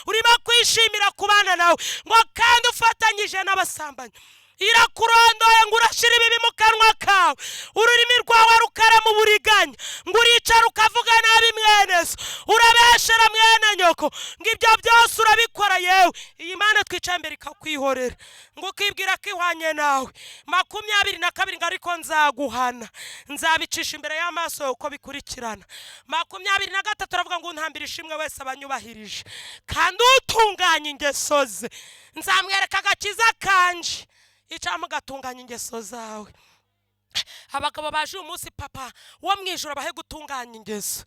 urimo kwishimira kubana nawe, ngo kandi ufatanyije n'abasambanyi. Irakurondoye ngo urashira ibibi mu kanwa kawe, ururimi rwawe rukara mu buriganya, ngo uricara ukavuga nabi mwene so, urabeshera mwene nyoko, ngo ibyo byose urabikora yewe. Iyi Mana twicaye imbere ikakwihorera, ngo ukibwira ko ihwanye nawe. 22 ngo ariko nzaguhana, nzabicisha imbere y'amaso uko bikurikirana. 23 turavuga ngo ntambira ishimwe wese abanyubahirije, kandi utunganya ingeso ze nzamwereka agakiza kanje. Icamo gatunganya ingeso zawe. Abagabo baje uyu munsi papa wo mwijoro bahe gutunganya ingeso.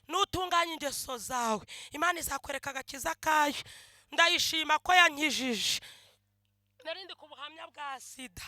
Nutunganya ingeso zawe Imana izakwereka agakiza kayo. Ndayishima ko yankijije. Narindi ku buhamya bwa sida,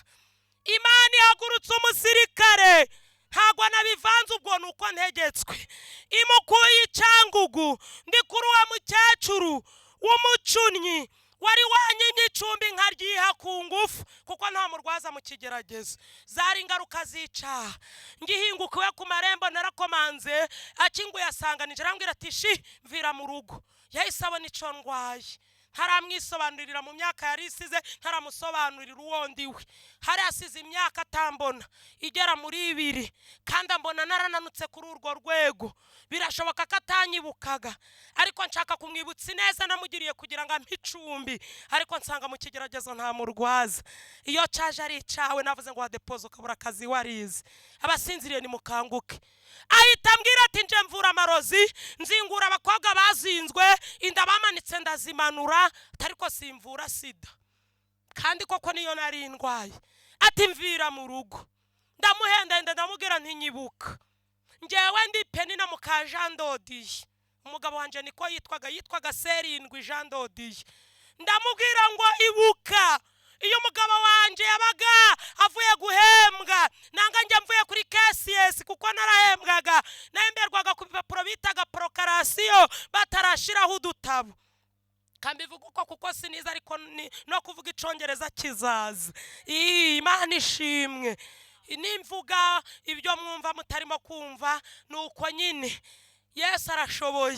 Imana ihagurutse umusirikare, ntago nabivanze ubwo nuko ntegetswe. Imukuye Icyangugu, ndi kuri wa mukecuru w'umucunnyi wari wanyinye icumbi nkaryiha ku ngufu, kuko nta murwaza mu kigeragezo. Zari ingaruka zica. Ngihingukiwe ku marembo narakomanze, akinguye asanganije arambwira ati shi mvira mu rugo. Yahise abona ico ndwaye, ntaramwisobanurira mu myaka yari isize, ntaramusobanurira uwo ndiwe. Hari asize imyaka atambona igera muri 2, kandi ambona narananutse kuri urwo rwego. Birashoboka ko atanyibukaga, ariko nshaka kumwibutsa neza namugiriye kugira ngo ampicumbi, ariko nsanga mu kigeragezo nta murwaza. Iyo caje ari cawe navuze ngo wadepozo kabura akazi warize, abasinziriye ni mukanguke. Ahita ambwira ati nje mvura amarozi, nzingura abakobwa bazinzwe, inda bamanitse ndazimanura, ariko simvura sida. Kandi koko niyo nari ndwaye. Ati mvira mu rugo. Ndamuhenda ndamubwira ntinyibuka. Njewe ndi Penina muka Jean Dodiye, umugabo wanje niko yitwaga Serindwi Jean Dodiye. Ndamubwira ngo ibuka iyo umugabo wanje yabaga avuye guhembwa, nanga njye mvuye kuri KCS kuko narahembwaga, nahemberwaga ku bipapuro bitaga prokarasiyo batarashiraho udutabo. Kambivuga uko kuko siniza, ariko no kuvuga Icongereza kizaza. Imana ishimwe. Nimvuga ibyo mwumva mutarimo kumva nuko nyine. Yesu arashoboye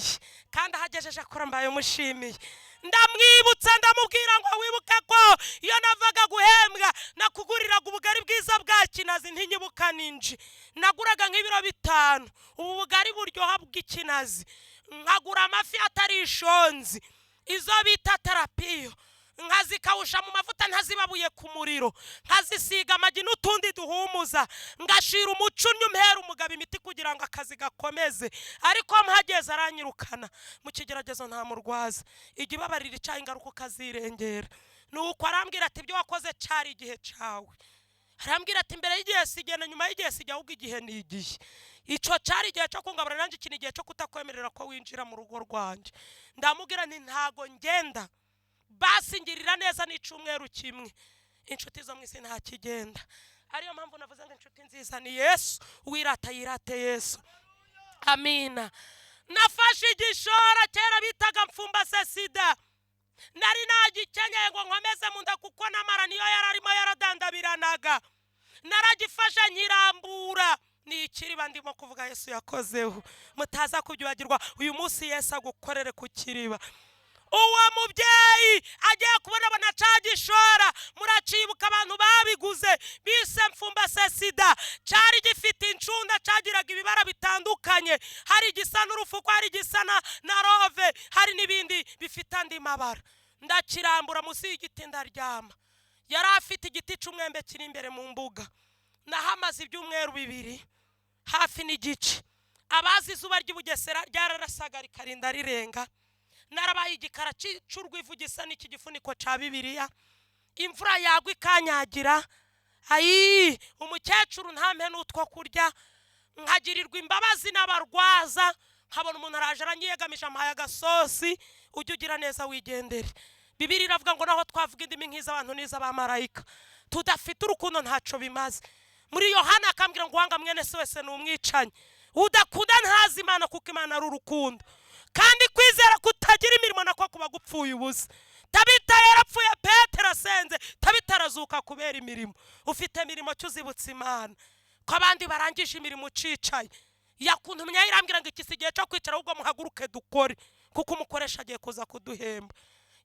kandi ahagejeje akora mbaye umushimiye. Ndamwibutsa ndamubwira ngo wibuke ko iyo navaga guhembwa nakuguriraga ubugari bwiza bwa kinazi ntinyibuka ninji. Naguraga nk'ibiro 5. Ubu bugari buryoha bw'ikinazi. Nkagura amafi atari ishonzi izo bita terapiyo, nkazikawusha mu mavuta ntazibabuye ku muriro, nkazisiga amagi n'utundi duhumuza, ngashira umucunnyi umpera umugabo imiti kugira ngo akazi gakomeze. Ariko mpageze aranyirukana. Mu kigeragezo nta murwaza, igibabarira icyaha ingaruka ukazirengera. Nuko arambwira ati ibyo wakoze cyari igihe cyawe. Arambwira ati mbere y'igihe sigena, nyuma y'igihe sijya, ahubwo igihe ni igihe. Ico cyari igihe cyo kungabura, nanjye iki ni igihe cyo kutakwemerera ko winjira mu rugo rwanjye. Ndamubwira nti ntago ngenda, basi ngirira neza n'icumweru kimwe. Inshuti zo mwisi nta kigenda. Ariyo mpamvu navuze ngo inshuti nziza ni Yesu, wirata yirate Yesu. Amina. Nafashe igishora kera bitaga mfumbase sida. Nari nagikenye ngo nkomeze mu nda kuko namara niyo yararimo yaradandabiranaga. Naragifashe nkirambura. Ni ikiriba ndimo kuvuga Yesu yakozeho. Mutaza kubyibagirwa, uyu munsi Yesu agukorere ku kiriba. Uwo mubyeyi agiye kubona abona cagishora, muracibuka abantu babiguze bise mfumbase sida. Cyari gifite incunda, cagiraga ibibara bitandukanye, hari igisa n'urufuko, hari igisa na rove, hari n'ibindi bifite andi mabara. Ndakirambura musi y'igiti ndaryama. Yari afite igiti cy'umwembe kiri imbere mu mbuga. Nahamaze ibyumweru 2 hafi n'igice. Abazi izuba ry'Ubugesera ryararasaga rikarinda rirenga. Narabaye igikara cy'urwivu gisa n'iki gifuniko ca Bibiliya. Imvura yagwa ikanyagira. Ayi, umukecuru ntampe n'utwo kurya. Nkagirirwa imbabazi n'abarwaza. Nkabona umuntu araje aranyiyegamisha amaye agasosi. Ujye ugira neza wigendere. Bibiliya iravuga ngo naho twavuga indimi nk'iz'abantu n'iz'abamarayika, tudafite urukundo ntaco bimaze. Muri Yohana akambwira ngo wanga mwene se wese n'umwicanyi. Udakunda ntazi Imana kuko Imana ari urukundo. Kandi kwizera kutagira imirimo nako kuba gupfuye ubusa. Tabita yarapfuye, Petero asenze, Tabita arazuka kubera imirimo. Ufite imirimo cyuzibutsa Imana. Ko abandi barangije imirimo ucicaye. Yakuntumye irambwira ngo ikisigiye cyo kwicara ahubwo muhaguruke dukore kuko umukoresha agiye kuza kuduhemba.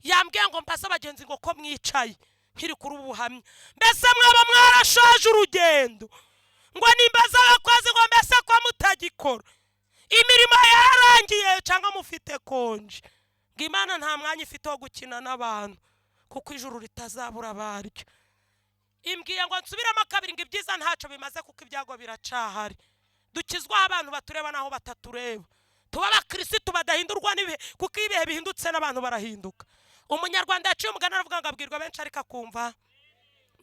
Yambwiye ngo mbasa abagenzi ngo ko mwicaye nkiri kuri ubuhamya. Mbese mwaba mwarashaje urugendo ngo nimbaza abakozi ngo mbese ko mutagikora imirimo yararangiye cyangwa mufite konje. Ngo Imana nta mwanya ifite wo gukina n'abantu kuko ijuru ritazabura baryo. Imbwiye ngo nsubiramo kabiri ngo ibyiza ntaco bimaze kuko ibyago biracahari. Dukizwa abantu batureba naho batatureba. Tuba abakristo badahindurwa n'ibihe kuko ibihe bihindutse n'abantu barahinduka. Umunyarwanda yaciye umugani aravuga ngo abwirwa benshi ariko akumva.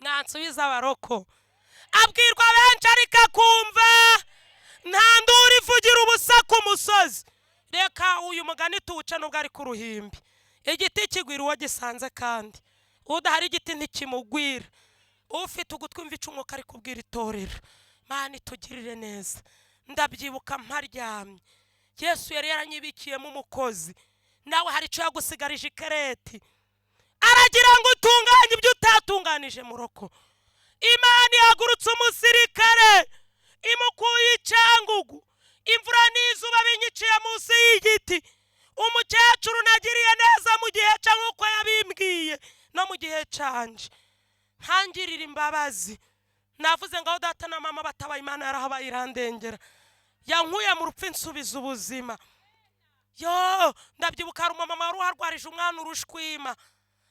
Mwansubiza abaroko. Abwirwa benshi ariko akumva. Nta nduru ivugira ubusa ku musozi. Reka uyu mugani tuwuce nubwo ari ku ruhimbi. Igiti kigwira uwo gisanze kandi udahari igiti ntikimugwira. Ufite ugutwi umva ico umwuka ari kubwira itorero. Mana itugirire neza. Ndabyibuka mparyamye. Yesu yari yaranyibikiyemo umukozi. Nawe hari icyo yagusigarije ikereti. Aragira ngo utunganye ibyo utatunganije muroko. Imana yagurutse umusirikare imukuye icyangugu. Imvura n'izuba binyiciye munsi y'igiti. Umukecuru nagiriye neza mu gihe cya nk'uko yabimbwiye no mu gihe canje. Ntangirira imbabazi. Navuze ngo data na mama batabaye Imana yarahabaye irandengera. Yankuye mu rupfu insubiza ubuzima. Yo, ndabyibuka ari umumama wari warwarije umwana urushwima.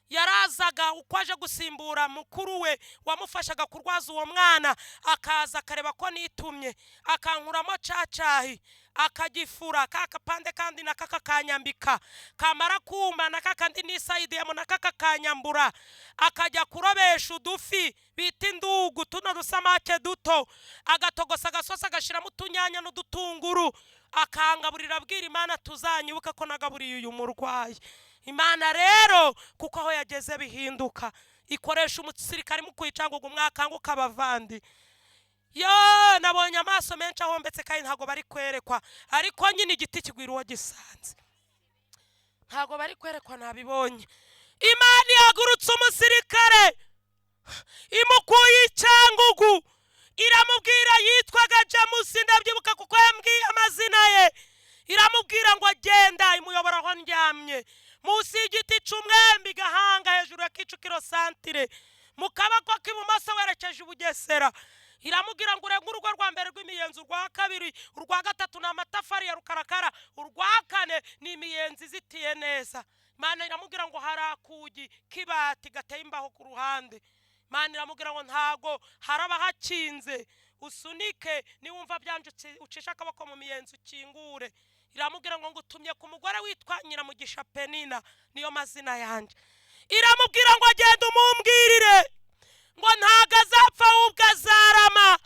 Yarazaga uko aje gusimbura mukuru we wamufashaga kurwaza uwo mwana, akaza akareba ko nitumye, akankuramo cacahi, akagifura kakapande kandi nakakakanyambika, kamara kuma nakakandi nisayidiyemo nakakakanyambura, akajya kurobesha udufi bita indugu tuno dusamake duto, agatogosa agasosi agashiramo utunyanya n'udutunguru, akangaburira abwira Imana tuzanyibuka ko nagaburiye uyu murwayi. Imana rero kuko aho yageze bihinduka, ikoresha umusirikare mu kwicanguga umwakanguka abavandi. Yo, nabonye amaso menshi ahombetse kandi ntago bari kwerekwa, ariko nyine igiti kigwira uwo gisanze. Ntago bari kwerekwa nabibonye. Imana yagurutse umusirikare imukuye icyangugu, iramubwira yitwaga Jamusi, ndabyibuka kuko yambwiye amazina ye. urwa kabiri, urwa gatatu ni amatafari ya rukarakara, urwa kane ni imiyenzi izitiye neza. Imana iramubwira ngo hari akugi k'ibati gateye imbaho ku ruhande. Imana iramubwira ngo ntago haraba hakinze, usunike niwumva byanje ucisha akaboko mu miyenzi ukingure. Iramubwira ngo ngutumye ku mugore witwa Nyiramugisha Penina, niyo mazina yanje. Iramubwira ngo agenda umumbwirire ngo ntago azapfa ahubwo azarama,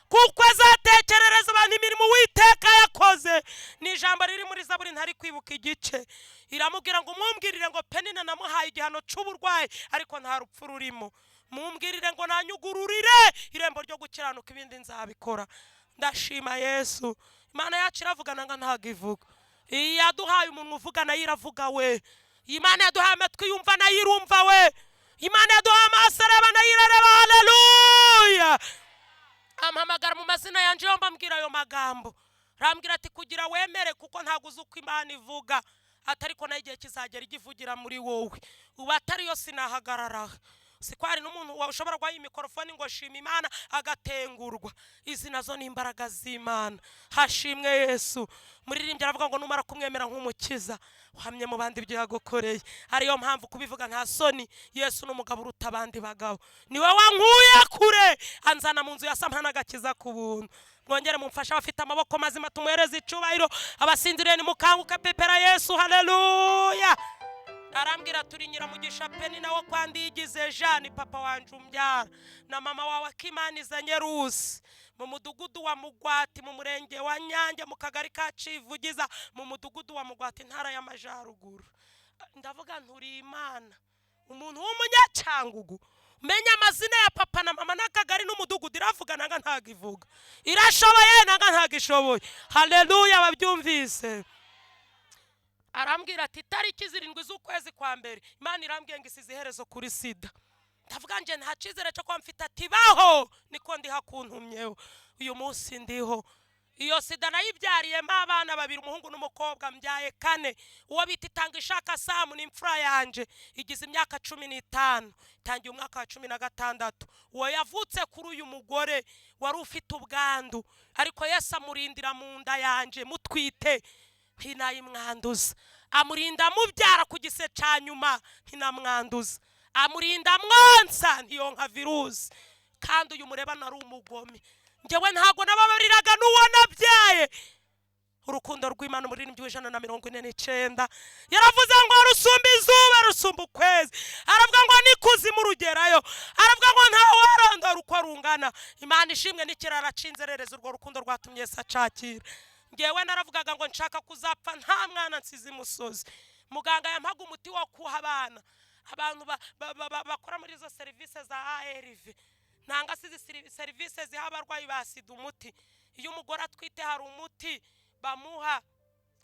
kuko azatekerereza abantu imirimo Uwiteka yakoze. Ni ijambo riri muri Zaburi ntari kwibuka igice. Iramubwira ngo umumbwirire ngo Penina namuhaye igihano cy'uburwayi ariko nta rupfu rurimo. Mumbwirire ngo nanyugururire irembo ryo gukiranuka, ibindi nzabikora. Ndashima Yesu. Imana yacu iravugana nga ntago ivuga. Yaduhaye umuntu uvuga nayo iravuga we. Imana yaduhaye amatwi yumva nayo irumva we. Imana yaduhaye amaso areba nayo irareba. Haleluya. Ampamagara mu mazina yanje yomba mbwira ayo magambo. Rambwira ati kugira wemere kuko ntago uzi uko Imana ivuga, atariko nayo igihe kizagera igivugira muri wowe. Ubu atari yo sinahagarara. Sikwari n'umuntu ushobora guha mikrofone ngo shima Imana agatengurwa. Izi nazo ni imbaraga z'Imana. Hashimwe Yesu. Muririmbye aravuga ngo numara kumwemera nk'umukiza uhamye mu bandi ibyo yagukoreye. Ariyo mpamvu kubivuga nta soni. Yesu n'umugabo uruta abandi bagabo. Niwe wankuye kure anzana mu nzu ya Samana agakiza ku buntu. Mwongere mumfasha abafite amaboko mazima tumuhereze icubahiro. Abasinziriye nimukanguke pepera Yesu. Haleluya. Arambwira turi Nyiramugisha Penina wo kwandigize Jeanne papa wanje umbyara na mama wawe Akimana izanye Rusi mu mudugudu wa Mugwati mu murenge wa Nyange mu kagari ka Civugiza mu mudugudu wa Mugwati ntara y'Amajyaruguru. Ndavuga nturi Imana umuntu w'umunyacyangugu menya amazina ya papa na mama n'akagari n'umudugudu iravuga nanga ntago ivuga, irashoboye nanga ntago ishoboye. Haleluya. Babyumvise. Arambwira ati tariki 7 z'ukwezi kwa mbere Imana irambwiye ngo isize iherezo kuri sida. Ndavuga nje nta cizere cyo kwa mfite ati baho niko ndi hakuntumyeho. Uyu munsi ndiho. Iyo sida nayibyariyemo abana babiri, umuhungu n'umukobwa, mbyaye 4. Uwo bita Itanga Ishaka Samu ni imfura yanje, igize imyaka 15, itangiye umwaka wa 16. Uwo yavutse kuri uyu mugore wari ufite ubwandu, ariko Yesu amurindira mu nda yanje mutwite ntinayimwanduza. Amurinda mubyara ku gise ca nyuma ntinamwanduza. Amurinda mwonsa ntiyonka virusi. Kandi uyu mureba nari umugome. Njewe ntago nababariraga n'uwo nabyaye. Urukundo rw'Imana muri 149 yaravuze ngo rusumba izuba rusumba ukwezi. Aravuga ngo nikuzimu rugerayo. Aravuga ngo nta warondora uko rungana. Imana ishimwe n'ikirara cinzerereza urwo rukundo rwatumye Yesu acakira. Ngewe naravugaga ngo nshaka kuzapfa nta mwana nsize imusozi. Muganga yampaga umuti wo kuha abana. Abantu bakora muri izo service za ARV. Nanga sizi service ziha abarwayi ba sida umuti. Iyo umugore atwite hari umuti bamuha,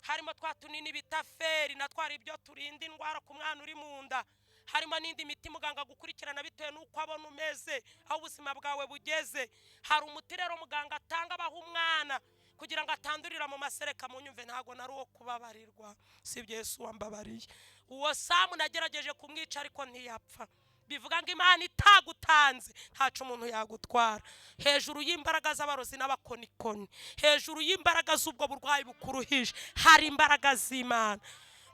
harimo twatunini bita feri na twari ibyo turinda indwara ku mwana uri mu nda. Harimo n'indi miti muganga gukurikirana bitewe n'uko abona umeze aho ubuzima bwawe bugeze. Hari umuti rero muganga atanga abaha umwana kugira ngo atandurira mu masereka. Munyumve ntago nari uwo kubabarirwa, sibye Yesu wambabariye. Uwo Samu nagerageje kumwica ariko ntiyapfa. Bivuga ngo Imana itagutanze ntacu umuntu yagutwara. Hejuru y'imbaraga z'abarozi n'abakonikoni, hejuru y'imbaraga z'ubwo burwayi bukuruhije, hari imbaraga z'Imana.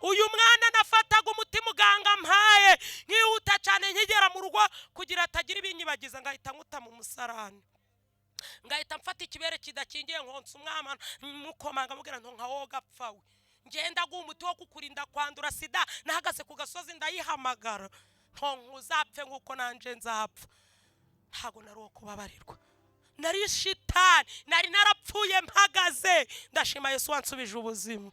Uyu mwana nafataga umuti muganga mpaye nkihuta cyane nkigera mu rugo kugira atagira ibinyibagiza, ngahita nkuta mu musarani, ngahita mfata ikibere kidakingiye nkonsa umwana mukomanga mubwira nto nka woga apfawe. Ngenda umuti wo kukurinda kwandura sida, nahagaze ku gasozi ndayihamagara ntuzapfe nkuko nanje nzapfa. Ntago nari uwo kubabarirwa, nari shitani, nari narapfuye mpagaze. Ndashima Yesu wansubije ubuzima.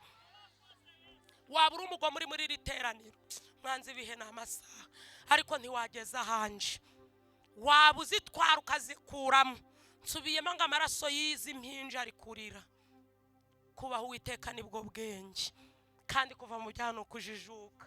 Wabura umugo muri riteraniro mwanzi bihe n'amasaha ariko ntiwageza hanje. Wabuzitwara ukazikuramo. Nsubiyemo ngo amaraso yizi impinja ari kurira. Kubaho Uwiteka nibwo bwenge, kandi kuva mu byano kujijuka.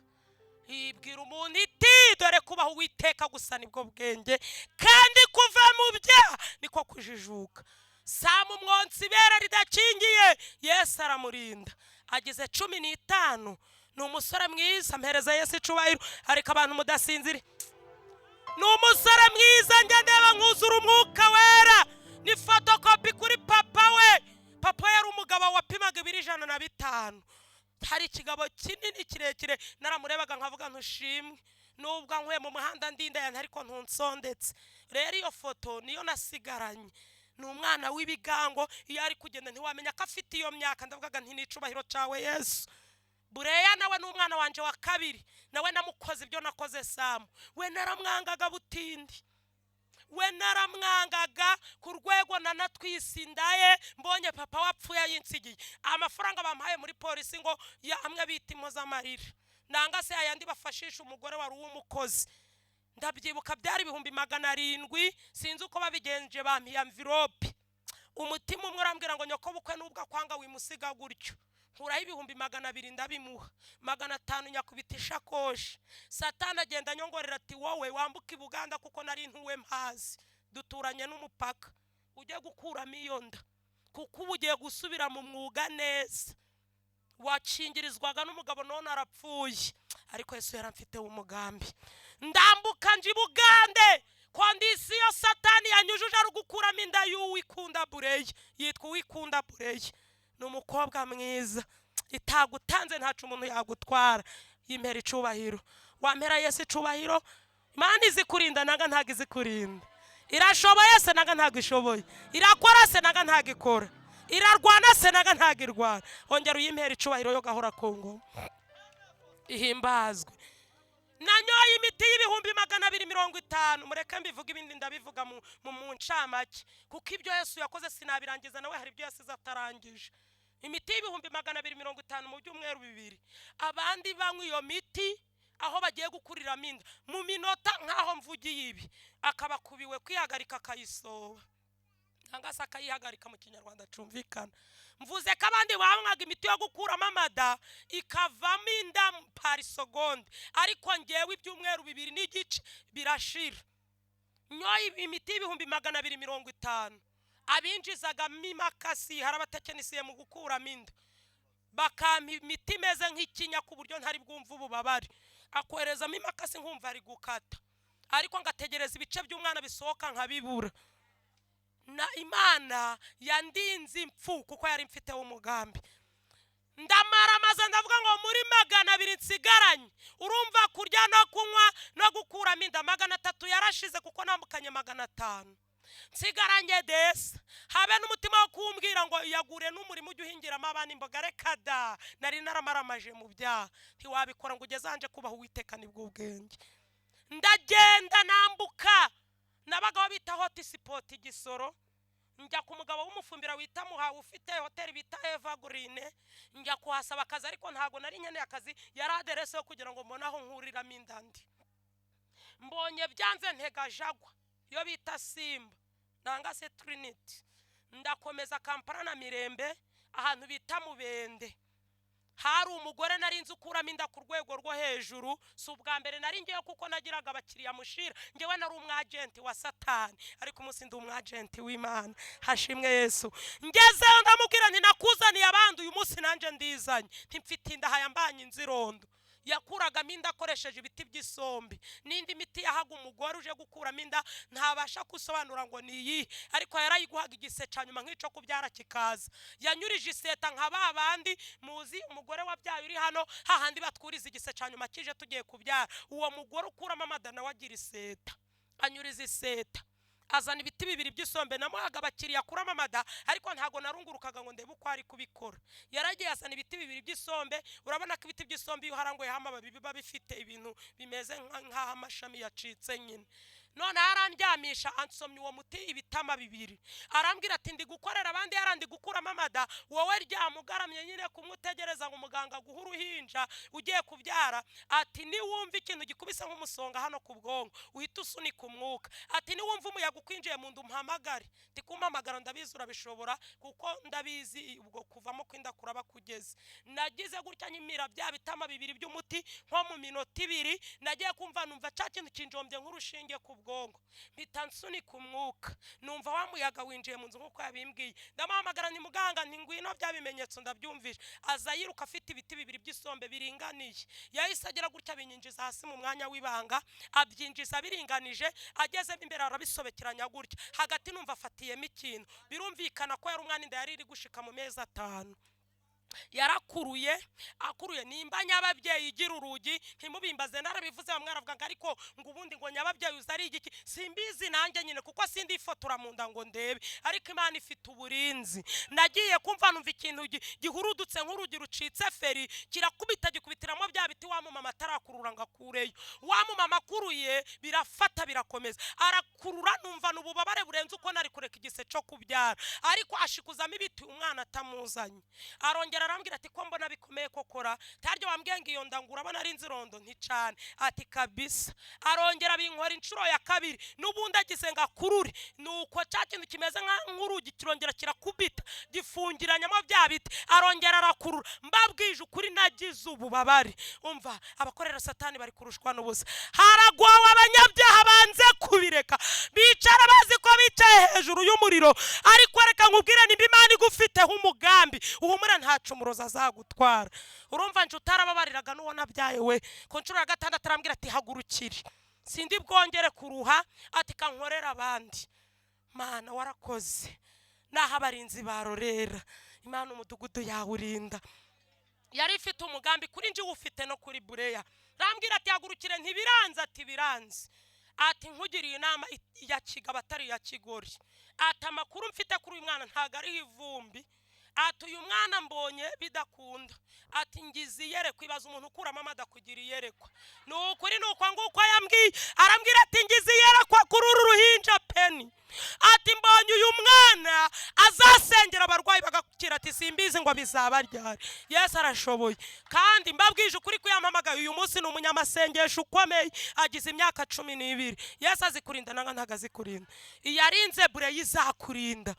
Ibwira umuntu iti dore kubaho Uwiteka gusa nibwo bwenge, kandi kuva mu byaha niko kujijuka. Samu mwonsi ibera ridakingiye Yesu aramurinda. Agize 15, ni umusore mwiza. Mpereza Yesu icubahiro ariko abantu mudasinzire. Ni umusore mwiza njye ndeba nkuzura umwuka wera. Ni fotokopi kuri papa we. namuhaga ibiri 105. hari ikigabo kinini kirekire naramurebaga nkavuga ntushimwe nubwo nkwe mu muhanda ndinda yantu ariko ntunsondetse. Rero iyo foto niyo nasigaranye. Ni umwana w'ibigango iyo ari kugenda ntiwamenya ko afite iyo myaka. Ndavugaga nti nicubahiro cawe Yesu. Bureya nawe n'umwana wanje wa kabiri nawe namukoze ibyo nakoze Samu. We naramwangaga butindi. We naramwangaga ku rwego nanatwisindaye mbonye papa wapfuye yinsigiye amafaranga bampaye muri polisi ngo amwe bita impozamarira nanga se ayandi bafashisha umugore wari uw'umukozi. Ndabyibuka byari 700. Sinzi uko babigenje bampiye envelope. Umutima umwe urambwira ngo nyoko bukwe nubwo kwanga wimusiga gutyo. Nkuraho 200 ndabimuha 500 nyakubita ishakoshi. Satani agenda nyongorera ati wowe wambuka ibuganda kuko nari ntuwe mpazi duturanye n'umupaka ujye gukuramo iyo nda kuko ubugiye gusubira mu mwuga neza. Wacingirizwaga n'umugabo none arapfuye ariko Yesu yaramfite umugambi. Ndambuka nje Bugande kondisiyo Satani yanyujuje ari gukuramo inda y'uwikunda Bureya. Yitwa Uwikunda Bureya. Numukobwa mwiza itagutanze ntacu umuntu yagutwara. Yimpera icubahiro. Wampera Yesu icubahiro. Imana izikurinda naga ntago izikurinda. Irashoboye se naga ntago ishoboye. Irakora se naga ntago ikora. Irarwana se naga ntago irwana. Ongera uyimpera icubahiro yo gahora Kongo. Ihimbazwe. Nanyoye imiti y'ibihumbi 250. Mureke mbivuga ibindi ndabivuga mu ncamake kuko ibyo Yesu yakoze sinabirangiza nawe hari ibyo yasize atarangije. Imiti y'ibihumbi 250 mu byumweru 2. Abandi banywa iyo miti aho bagiye gukuriramo inda mu minota nkaho mvugiye ibi akabakubiwe kwihagarika akayisoba. Nanga se akayihagarika mu Kinyarwanda cumvikana. Mvuze ko abandi banywaga imiti yo gukuramo amada ikavamo inda par seconde ariko ngewe ibyumweru 2 n'igice birashira. Nyoye imiti y'ibihumbi 250. Abinjizaga mimakasi harabatekenisiye mu gukuramo inda bakampa imiti imeze nk'ikinya ku buryo ntari bwumva ububabare. Akwereza mimakasi nkumva ari gukata ariko ngategereza ibice by'umwana bisohoka nkabibura. Na Imana yandinze impfu kuko yari mfite umugambi. Ndamara maze ndavuga ngo muri 200 nsigaranye. Urumva kurya no kunywa no gukuramo inda 300 yarashize kuko nambukanye 500. Nsigaranye desa habe n'umutima wo kumbwira ngo yagure n'umurimo ujye uhingiramo abana imboga. Reka da nari naramaramaje mu byaha ntiwabikora ngo ugezanje kubaho Uwiteka nibwo ubwenge. Ndagenda nambuka nabagaho bita hotspot Gisoro. Njya ku mugabo w'umufumbira wita Muhawe ufite hotel bita Evergreen. Njya kuhasaba akazi ariko ntago nari nkeneye akazi yari aderese yo kugira ngo mbone aho nkuriramo indandi. Mbonye byanze ntega Jagwa yo bita Simba nanga se Trinity. Ndakomeza Kampala na Mirembe ahantu bita Mubende. Hari umugore nari nzi ukuramo inda ku rwego rwo hejuru. Si ubwa mbere nari ngiye kuko nagiraga abakiriya mushira. Ngewe nari umwagenti wa Satani ariko umunsi ndi umwagenti w'Imana. Hashimwe Yesu. Ngezeyo ndamubwira nti nakuzaniye abandi uyu munsi nanje ndizanye. Ntimfite inda hayambanye inzirondo. Yakuragamo inda akoresheje ibiti by'isombe. N'indi miti yahaga umugore uje gukuramo inda ntabasha gusobanura ngo ni iyi ariko yarayiguhaga igiseca nyuma nk'ico kubyara kikaza. Yanyurije iseta nka babandi muzi umugore wabyaye uri hano hahandi batwuriza igiseca nyuma kije tugiye kubyara. Uwo mugore ukuramo amadana wagira iseta anyuriza iseta azana ibiti 2 by'isombe namuhaga abakiriya kurama amada ariko ntago narungurukaga ngo ndebe uko ari kubikora. Yaragiye asana ibiti 2 by'isombe. Urabona ko ibiti by'isombe iyo harangoye hamababi biba bifite ibintu bimeze nk'aho amashami yacitse nyine. None arandyamisha ansomye uwo muti ibitama 2. Arambwira ati ndi gukorera abandi yarandi gukuramo amada wowe ryamugaramye nyine kumutegereza ngo umuganga guha uruhinja ugiye kubyara. Ati ni wumva ikintu gikubise nk'umusonga hano ku bwongo uhita usunika umwuka. Ati ni wumva umuyaga ukwinjiye mu ndu mpamagare. Ndi kumpamagara ndabizi urabishobora kuko ndabizi ubwo kuvamo kwinda kuraba kugeze. Nagize gutya nyimira bya bitama 2 by'umuti nko mu minota 2 nagiye kumva numva cya kintu kinjombye nk'urushinge ku bwongo. Mpita nsunika umwuka numva wa muyaga winjiye mu nzu nkuko yabimbwiye. Ndamuhamagara ni muganga nti ngwino bya bimenyetso ndabyumvisha. Aza yiruka afite ibiti 2 by'isombe biringaniye. Yahise agera gutya binyinjiza hasi mu mwanya w'ibanga abyinjiza biringanije. Ageze imbere arabisobekeranya gutya hagati numva afatiyemo ikintu. Birumvikana ko yari umwana inda yari iri gushika mu mezi 5. yarakuruye akuruye nimba nyababyeyi igira urugi ntimubimbaze narabivuze bamwe aravuga ngo ariko ngo ubundi ngo nyababyeyi uzari igiki simbizi nanjye nyine kuko sindi ifotora mu nda ngo ndebe ariko Imana ifite uburinzi nagiye kumva numva ikintu gihurudutse nk'urugi rucitse feri kirakubita gikubitiramo bya biti wa mama atarakurura ngo akureyo wa mama akuruye birafata birakomeza arakurura numva n'ububabare burenze uko nari kureka igise cyo kubyara ariko ashikuzamo ibiti umwana atamuzanye arongera arambwira ati ko mbona bikomeye kokora taryo wambwiye ngo iyo ndangura abana ari inzirondo nticane ati kabisa arongera binkora inshuro ya kabiri n'ubundi agize ngo akurure nuko cya kintu kimeze nk'urugi kirongera kirakubita gifungiranyamo bya biti arongera arakurura mbabwije ukuri nagize ububabare umva abakorera satani bari kurushwa n'ubusa haragwawe abanyabyaha banze kubireka bicara bazi ko bicaye hejuru y'umuriro ariko reka nkubwire nimba Imana igufiteho umugambi uhumura ntacu umuroza azagutwara urumva nje utarababariraga n'uwo nabyaye we ku nshuro ya gatandatu arambwira ati hagurukire sindi bwongere kuruha ati kankorera abandi Mana warakoze naho abarinzi barorera Imana umudugudu yawurinda yari ifite umugambi kuri nje ufite no kuri Bureya rambwira ati hagurukire ntibiranze ati biranze ati nkugiriye inama ya kigaba atari ya kigori ati amakuru mfite kuri uyu mwana ntago ari ivumbi ati uyu mwana mbonye bidakunda ati ngizi yerekwa ibaza umuntu ukuramo amada kugira yerekwa nukuri nuko nguko yambwiye arambwira ati ngizi yerekwa kuri uru ruhinja peni ati mbonye uyu mwana azasengera abarwayi bagakira ati simbizi ngo bizaba ryari Yesu arashoboye kandi mbabwije ukuri kuyamamagaye uyu munsi n'umunyamasengesho ukomeye agize imyaka 12 Yesu azikurinda nanga ntagazikurinda iyarinze Bureya izakurinda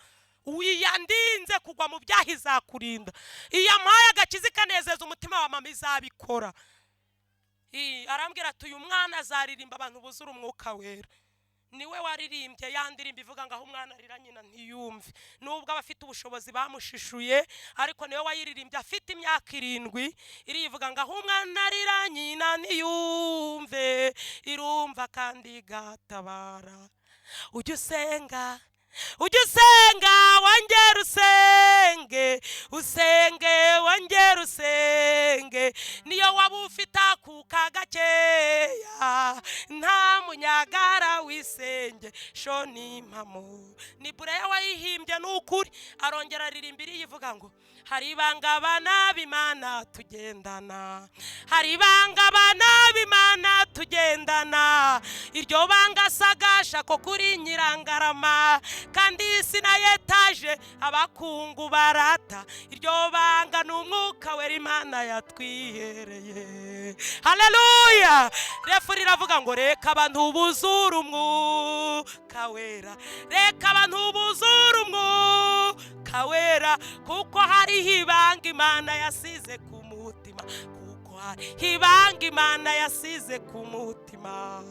uyandinze kugwa mu byaha izakurinda iyamaye agakizi kanezeza umutima wa mama izabikora arambwira ati uyu mwana azaririmba abantu buzura umwuka wera niwe waririmbye yandirimba ivuga ngo aho umwana arira nyina ntiyumve nubwo abafite ubushobozi bamushishuye ariko niwe wayiririmbye afite imyaka 7 irivuga ngo aho umwana arira nyina ntiyumve irumva kandi gatabara ujye usenga wongera usenge wongera usenge niyo waba ufite akuka gakeya nta munyagara wisenge sho n'impamo ni Bureya wayihimbye n'ukuri arongera aririmbira yivuga ngo hari ibanga abana b'Imana tugendana hari ibanga abana b'Imana tugendana iryo banga sagasha ko kuri Nyirangarama kandi sina yetaje abakungu barata iryo banga n'umwuka wera Imana yatwihereye haleluya refu riravuga ngo reka abantu buzura umwuka wera reka abantu buzura umwuka wera kuko hari ibanga Imana yasize ku mutima kuko hari ibanga Imana yasize ku mutima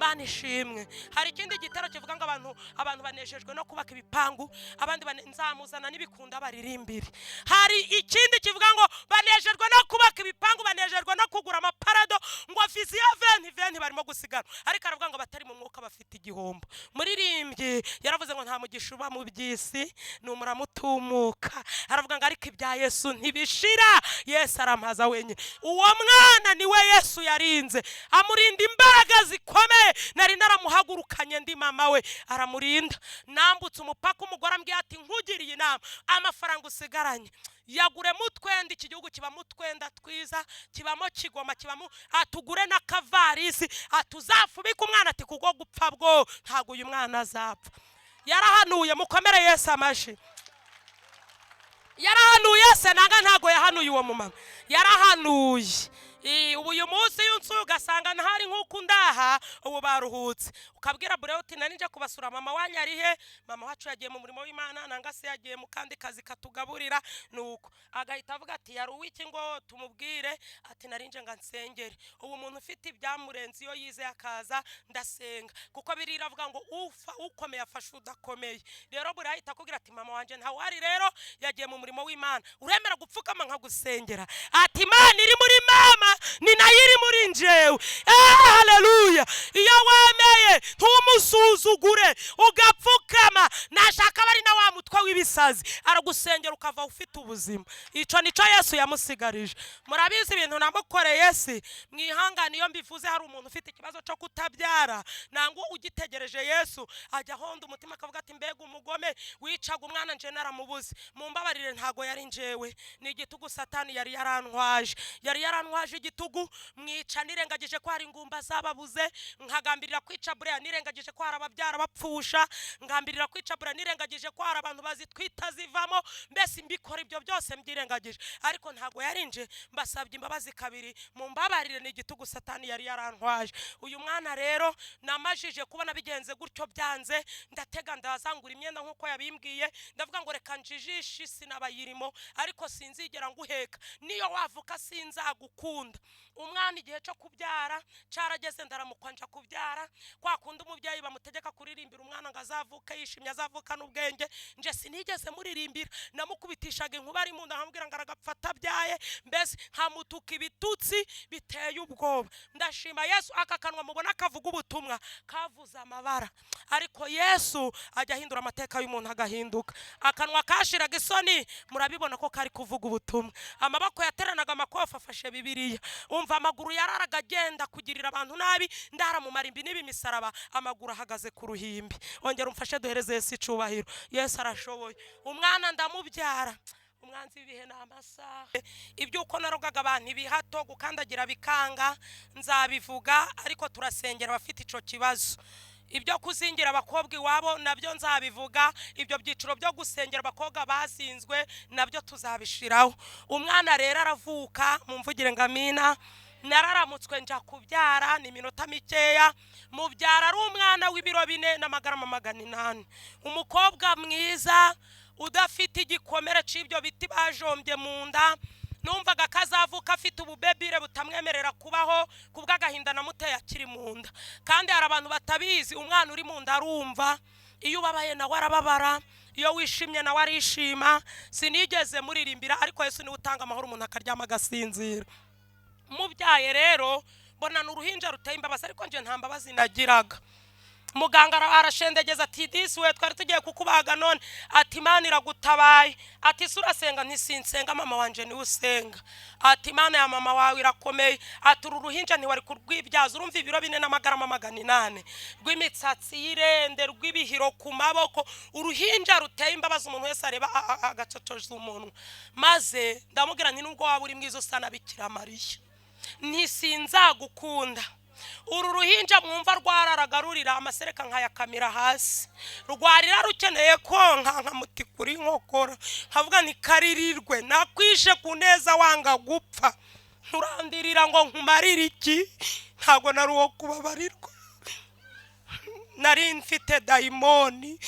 Imana ishimwe hari ikindi gitero kivuga ngo abantu banejejwe no kubaka ibipangu abandi nzamuzana n'ibikunda baririmbire hari ikindi kivuga ngo banejejwe no kubaka ibipangu banejejwe no kugura amaparado ngo viziyo veni barimo gusigara ariko aravuga ngo batari mu mwuka bafite igihombo muririmbye yaravuze ngo nta mugisha uba mu byisi n'umuramutumuka aravuga ngo ariko ibya Yesu ntibishira Yesu aramaza wenye uwo mwana niwe Yesu yarinze amurinda imbaraga zikomeye nari naramuhagurukanye ndi mama we aramurinda nambutse umupaka umugore ambwiye ati nkugiriye inama amafaranga usigaranye yagure mutwenda iki gihugu kiba mutwenda twiza kibamo Kigoma kibamo atugure na kavarisi atuzafubika umwana ati kugo gupfa bwo ntago uyu mwana azapfa yarahanuye mukomere Yesu amashi yarahanuye se nanga ntago yahanuye uwo mumama yarahanuye ubu uyu munsi y'unsu ugasanga ntahari nk'uko ndaha ubu baruhutse ukabwira Bureya uti nari nje kubasura mama wanyu arihe mama wacu yagiye mu murimo w'Imana nanga se yagiye mu kandi kazi katugaburira nuko agahita avuga ati yari uwiki ngo tumubwire ati nari nje nga nsengere ubu umuntu ufite ibyamurenze iyo yize akaza ndasenga kuko birira avuga ngo ukomeye afasha udakomeye rero Bureya ahita akubwira ati mama wanje ntawe ari rero yagiye mu murimo umurimo w'Imana uremera gupfukama nkagusengera ati Imana iri muri mama ni nayo iri muri njyewe. Haleluya. Iyo wemeye ntumusuzugure ugapfukama nashaka bari na wa mutwe w'ibisazi aragusengera ukava ufite ubuzima. Ico nico Yesu yamusigarije. Murabizi ibintu namukoreye si mwihangane iyo mbivuze hari umuntu ufite ikibazo cyo kutabyara nango ugitegereje Yesu ajya honda umutima akavuga ati mbega umugome wicaga umwana nje naramubuze. Mumbabarire ntago yari njewe ni igitugu Satani yari yarantwaje igitugu mwica nirengagije ko hari ingumba zababuze nkagambirira kwica bure nirengagije ko hari ababyara bapfusha ngambirira kwica bure nirengagije ko hari abantu bazitwita zivamo mbese mbikora ibyo byose mbyirengagije ariko ntago yari nje mbasabye imbabazi kabiri mumbabarire ni igitugu Satani yari yarantwaje. Uyu mwana rero namajije kubona bigenze gutyo byanze ndatega ndazangura imyenda nkuko yabimbwiye ndavuga ngo reka njijishe sinabayirimo ariko sinzigera nguheka niyo wavuka sinzagukunda. Umwana igihe cyo kubyara carageze ndaramukwanja kubyara kwa kundi umubyeyi bamutegeka kuririmbira umwana ngo azavuke yishimye azavuka n'ubwenge nje sinigeze muririmbira namukubitishaga inkuba ari mu nda nkambwira ngo aragapfata byaye mbese nkamutuka ibitutsi biteye ubwoba. Ndashima Yesu akakanwa mubona kavuga ubutumwa kavuza amabara ariko Yesu ajya ahindura amateka y'umuntu agahinduka. Akanwa kashiraga isoni murabibona ko kari kuvuga ubutumwa. Amabako yateranaga amakofa afashe Bibiliya umva amaguru yararaga agenda kugirira abantu nabi ndara mu marimbi n'ibimisaraba amaguru ahagaze ku ruhimbi. Ongera umfashe duhereze Yesu icubahiro. Yesu arashoboye. Umwana ndamubyara umwanzi w'ibihe n'amasaha ibyuko narogaga abantu ibihato gukandagira bikanga nzabivuga ariko turasengera abafite ico kibazo. Ibyo kuzingira abakobwa iwabo nabyo nzabivuga ibyo byiciro byo gusengera abakobwa basinzwe nabyo tuzabishiraho. Umwana rero aravuka mumvugire ngamina nararamutswe nja kubyara ni minota mikeya mubyara ari umwana w'ibiro 4 n'amagarama 800 umukobwa mwiza udafite igikomere c'ibyo biti bajombye mu nda numvaga kazavuka afite ububebire butamwemerera kubaho kubw'agahinda namuteye akiri mu nda kandi hari abantu batabizi umwana uri mu nda arumva iyo ubabaye nawe arababara iyo wishimye nawe arishima. Sinigeze muririmbira ariko Yesu ni utanga amahoro umuntu akaryama agasinzira. Mubyaye rero mbona n'uruhinja ruteye imbabazi ariko nje nta mbabazi nagiraga. Muganga arashendegeza ati disi we twari tugiye kukubaga none ati Imana iragutabaye ati surasenga ntisinsenga mama wanje ni usenga ati Imana ya mama wawe irakomeye ati uruhinja ntiwari kurwibyaza urumva ibiro 4 n'amagarama 800 rw'imitsatsi y'irende rw'ibihiro ku maboko uruhinja ruteye imbabazi umuntu wese areba agacocoza umuntu maze ndamubwira nti nubwo waba uri mwiza usana Bikira Mariya ntisinzagukunda. Uru ruhinja mwumva rwararagarurira amasereka nkayakamira hasi rwarira rukeneye konka nkamuti kuri nkokora havuga ni karirirwe nakwishe kuneza wanga gupfa nturandirira ngo nkumarire iki ntago nari uwo kubabarirwa nari mfite daimoni.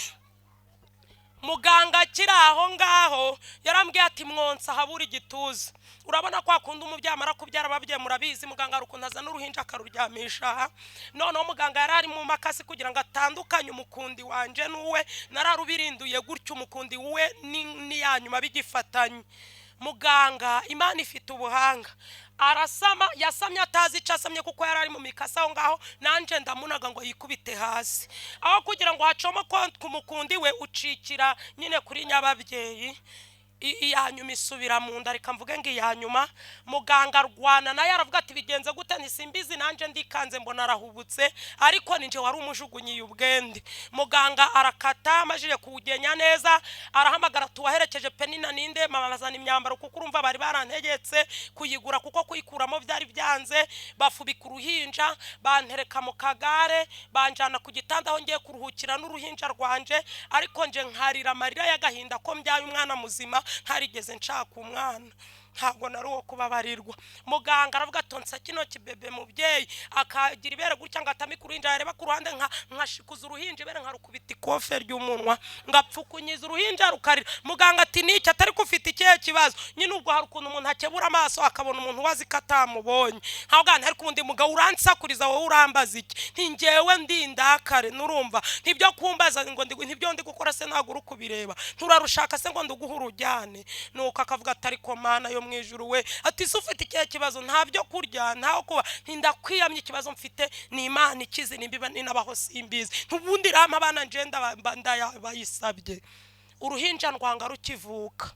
Muganga kiraho ngaho yarambwiye ati mwonsa habura igituza. Urabona kwa kundi umubyamara kubyara babye murabizi muganga rukundaza n'uruhinja akaruryamisha none muganga yarari mu makasi kugira ngo atandukanye umukundi wanje nuwe nararubirinduye gutyo umukundi we ni yanyuma bigifatanye. Muganga Imana ifite ubuhanga arasama yasamye atazi icasamye kuko yarari mu mikasa aho ngaho nanje ndamunaga ngo yikubite hasi aho kugira ngo hacoma ku mukundi we ucikira nyine kuri nyababyeyi iyanyuma isubira mu nda reka mvuge ngo iyanyuma. Muganga rwana naye aravuga ati bigenze gute ntisimbizi nanje ndikanze mbona arahubutse ariko ninje wari umujugunyiye ubwende. Muganga arakata amajije kuwugenya neza arahamagara tuwaherekeje Penina ninde mama bazana imyambaro kuko urumva bari barantegetse kuyigura kuko kuyikuramo byari byanze bafubika uruhinja bantereka mu kagare banjana ku gitanda aho ngiye kuruhukira n'uruhinja rwanje ariko nje nkarira amarira y'agahinda ko mbyaye umwana muzima ntarigeze nshaka umwana ntabwo nari uwo kubabarirwa. Muganga aravuga tonsa kino kibebe mubyeyi akagira ibere gutya ngatami kurinja yareba ku ruhande nkashikuza uruhinja ibere nkarukubita ikofe ry'umunwa ngapfukunyiza uruhinja rukarira. Muganga ati niki atari kufite ikihe ikihe kibazo nyine ubwo hari ukuntu umuntu akebura amaso akabona umuntu wazi ko atamubonye nkabwana ariko undi mugabo uransakuriza wowe urambaza iki ntingewe ndindakare nurumva ntibyo kumbaza ngo ntibyo ndi gukora se ntago urukubireba nturarushaka se ngo nduguhe urujyane nuko akavuga atari ko Mana yo mwijuru we ati se ufite ikihe kibazo ntabyo kurya ntaho kuba ntindakwiyamye ikibazo mfite ni Imana ikize nimbiba ninabaho simbizi ntubundi rama abana njenda bayisabye uruhinja ndwanga rukivuka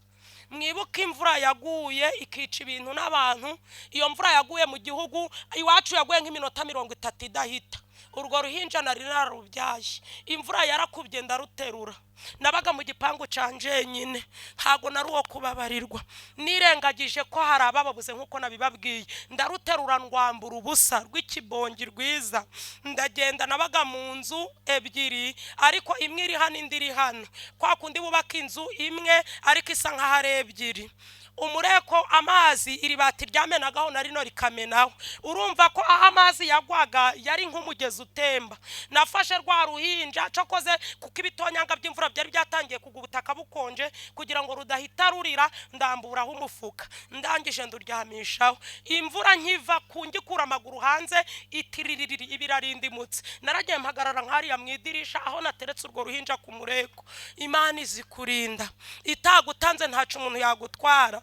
mwibuka imvura yaguye ikica ibintu n'abantu iyo mvura yaguye mu gihugu iwacu yaguye nk'iminota 30 idahita urwo ruhinja nari narubyaye imvura yarakubye ndaruterura nabaga mu gipangu canje nyine ntago nari uwo kubabarirwa nirengagije ko hari abababuze nkuko nabibabwiye ndaruterura ndwambura ubusa rw'ikibongi rwiza ndagenda nabaga mu nzu ebyiri ariko imwe iri hano indi iri hano kwa kundi bubaka inzu imwe ariko isa nk'ahari ebyiri umureko amazi iribati ryamenagaho narino rikamenaho urumva ko aho amazi yagwaga yari nk'umugezi utemba nafashe rwa ruhinja cokoze kuko ibitonyanga by'imvura byari byatangiye kugwa ubutaka bukonje kugira ngo rudahita rurira ndamburaho umufuka ndangije nduryamishaho imvura nkiva kungikura amaguru hanze itiririri ibirarindimutse naragiye mpagarara nkariya mwidirisha aho nateretse urwo ruhinja ku mureko Imana izikurinda itagutanze ntacu umuntu yagutwara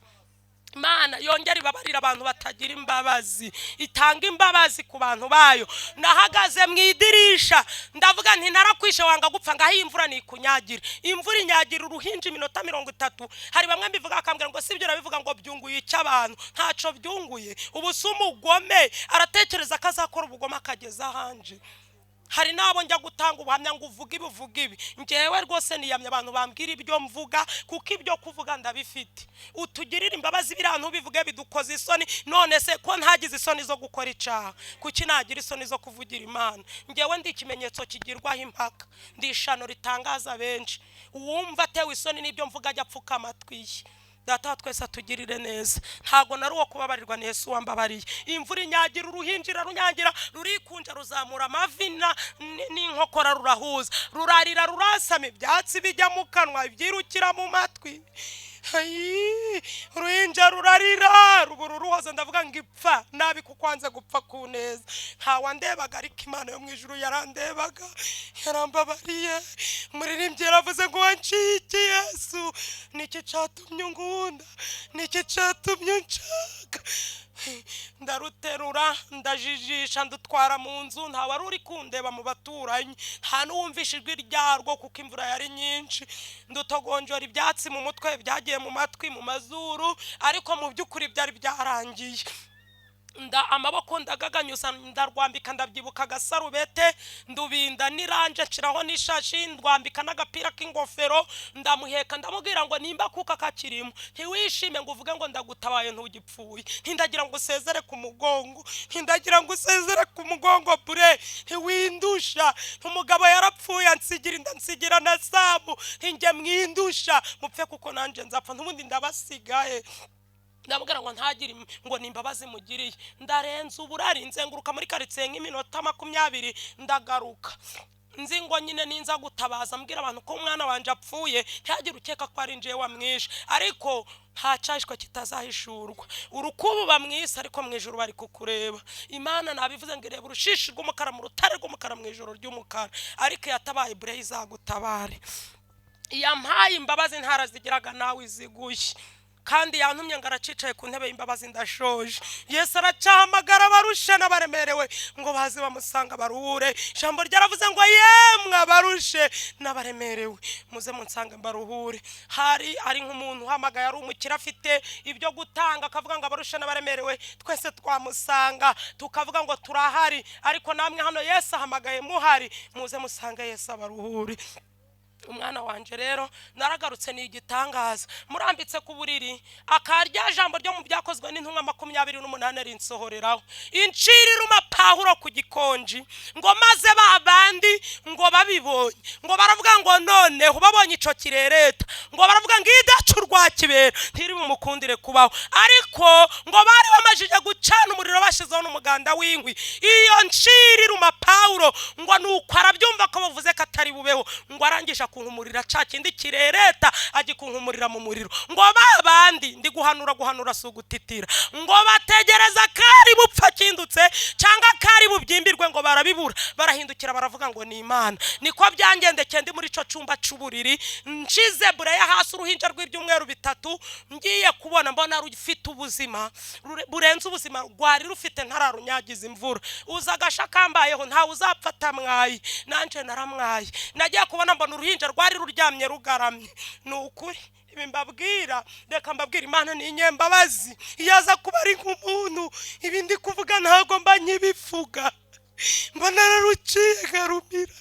Mana yongera ibabarira abantu batagira imbabazi itanga imbabazi ku bantu bayo nahagaze mwidirisha ndavuga nti narakwishe wanga gupfa ngaho imvura nikunyagira imvura inyagira uruhinja iminota 30 hari bamwe mbivuga akambwira ngo sibyo nabivuga ngo byunguye icyabantu ntaco byunguye ubusumu ugome aratekereza kazakora ubugoma akageza hanje hari nabo njya gutanga ubuhamya ngo uvuge ibi ngewe rwose niyamye abantu bambwira ibyo mvuga kuko ibyo kuvuga ndabifite utugirira imbabazi birantu bivuge bidukoze isoni none se ko ntagize isoni zo gukora icaha kuki nagira isoni zo kuvugira Imana ngewe ndi ikimenyetso kigirwaho impaka ndishano ritangaza benshi uwumva atewe isoni n'ibyo mvuga ajya apfuka amatwi data twese atugirire neza ntago nari uwo kubabarirwa ni Yesu wambabariye imvura inyagira uruhinjira runyagira rurikunja ruzamura amavina n'inkokora rurahuza rurarira rurasama ibyatsi bijya mu kanwa byirukira mu matwi uruhinja rurarira ruhoza ndavuga ngo ipfa nabi kukwanze gupfa ku neza ntawandebaga ariko Imana yo mwijuru yarandebaga yarambabariye umuririmbyi yaravuze ngo wancike Yesu niki catumye ngunda niki catumye nshaka ndaruterura ndajijisha ndutwara mu nzu nta wari uri kundeba mu baturanyi nta n'uwumvisha ijwi ryarwo kuko imvura yari nyinshi ndutogonjora ibyatsi mu mutwe byagiye mu matwi mu mazuru ariko mu by'ukuri byari byarangiye amaboko ndagaganyuza ndarwambika ndabyibuka gasarubete ndubinda niranje nshiraho nishashi ndwambika n'agapira k'ingofero ndamuheka ndamubwira ngo nimba kuka kakirimo ntiwishime ngo uvuge ngo ndagutabaye ntugipfuye ntindagira ngo usezere ku mugongo ntindagira ngo usezere ku mugongo bure ntiwindusha umugabo yarapfuye ansigira na sabu ntinge mwindusha mupfe kuko nanje nzapfa ntubundi ndabasigaye ndamubwira ngo ntagire ngo nimbabazi mugiriye ndarenze uburari nzenguruka muri karitsiye nk'iminota 20 ndagaruka nzi ngo nyine ninza gutabaza mbwira abantu ko umwana wanje apfuye ntihagire ukeka ko ari nje wamwishe ariko ntacashwe kitazahishurwa urukubu bamwise ariko mwijuru bari kukureba Imana nabivuze ngo ireba urushishi rw'umukara mu rutare rw'umukara mwijuru ry'umukara ariko yatabaye bure izagutabare yampaye imbabazi ntarazigiraga nawe iziguye kandi yantumye ngaracicaye ku ntebe y'imbabazi ndashoje Yesu aracahamagara barushe n'abaremerewe ngo baze bamusanga baruhure ijambo ryaravuze ngo yemwe abarushe n'abaremerewe muze munsanga baruhure ari nk'umuntu uhamagaye ari umukira afite ibyo gutanga akavuga ngo abarushe n'abaremerewe twese twamusanga tukavuga ngo turahari ariko namwe hano Yesu ahamagaye muhari muze musanga Yesu abaruhure umwana wanje rero naragarutse ni igitangaza murambitse ku buriri akarya jambo ryo mu byakozwe n'intumwa 28 rinsohoreraho incirira umapahuro ku gikonji ngo maze babandi ngo babibonye ngo baravuga ngo none babonye ico kirereta ngo baravuga ngo idacu rwakibera ntiri mu mukundire kubaho ariko ngo bari bamajije gucana umuriro bashizeho n'umuganda w'ingwi iyo ncirira umapahuro ngo nuko arabyumva ko bavuze ko atari bubeho ngo arangisha kunkumurira ca kindi kirereta agikunkumurira mu muriro ngo babandi ndi guhanura si ugutitira ngo bategereza kari bupfa kindutse cyangwa kari bubyimbirwe ngo barabibura barahindukira baravuga ngo ni Imana. Niko byangendekeye ndi muri ico cumba c'uburiri nshize bureya hasi uruhinja rw'ibyumweru bitatu ngiye kubona mbona rufite ubuzima burenze ubuzima rwari rufite ntararunyagiza imvura uza gasha kambayeho nta uzapfata mwayi nanje naramwaye nagiye kubona mbona uruhinja rwari ruryamye rugaramye. Nukuri ibi mbabwira reka mbabwira Imana ni inyembabazi yaza kuba ari nk'umuntu ibi ndi kuvuga ntago mba nkibivuga mbona raruciye garumira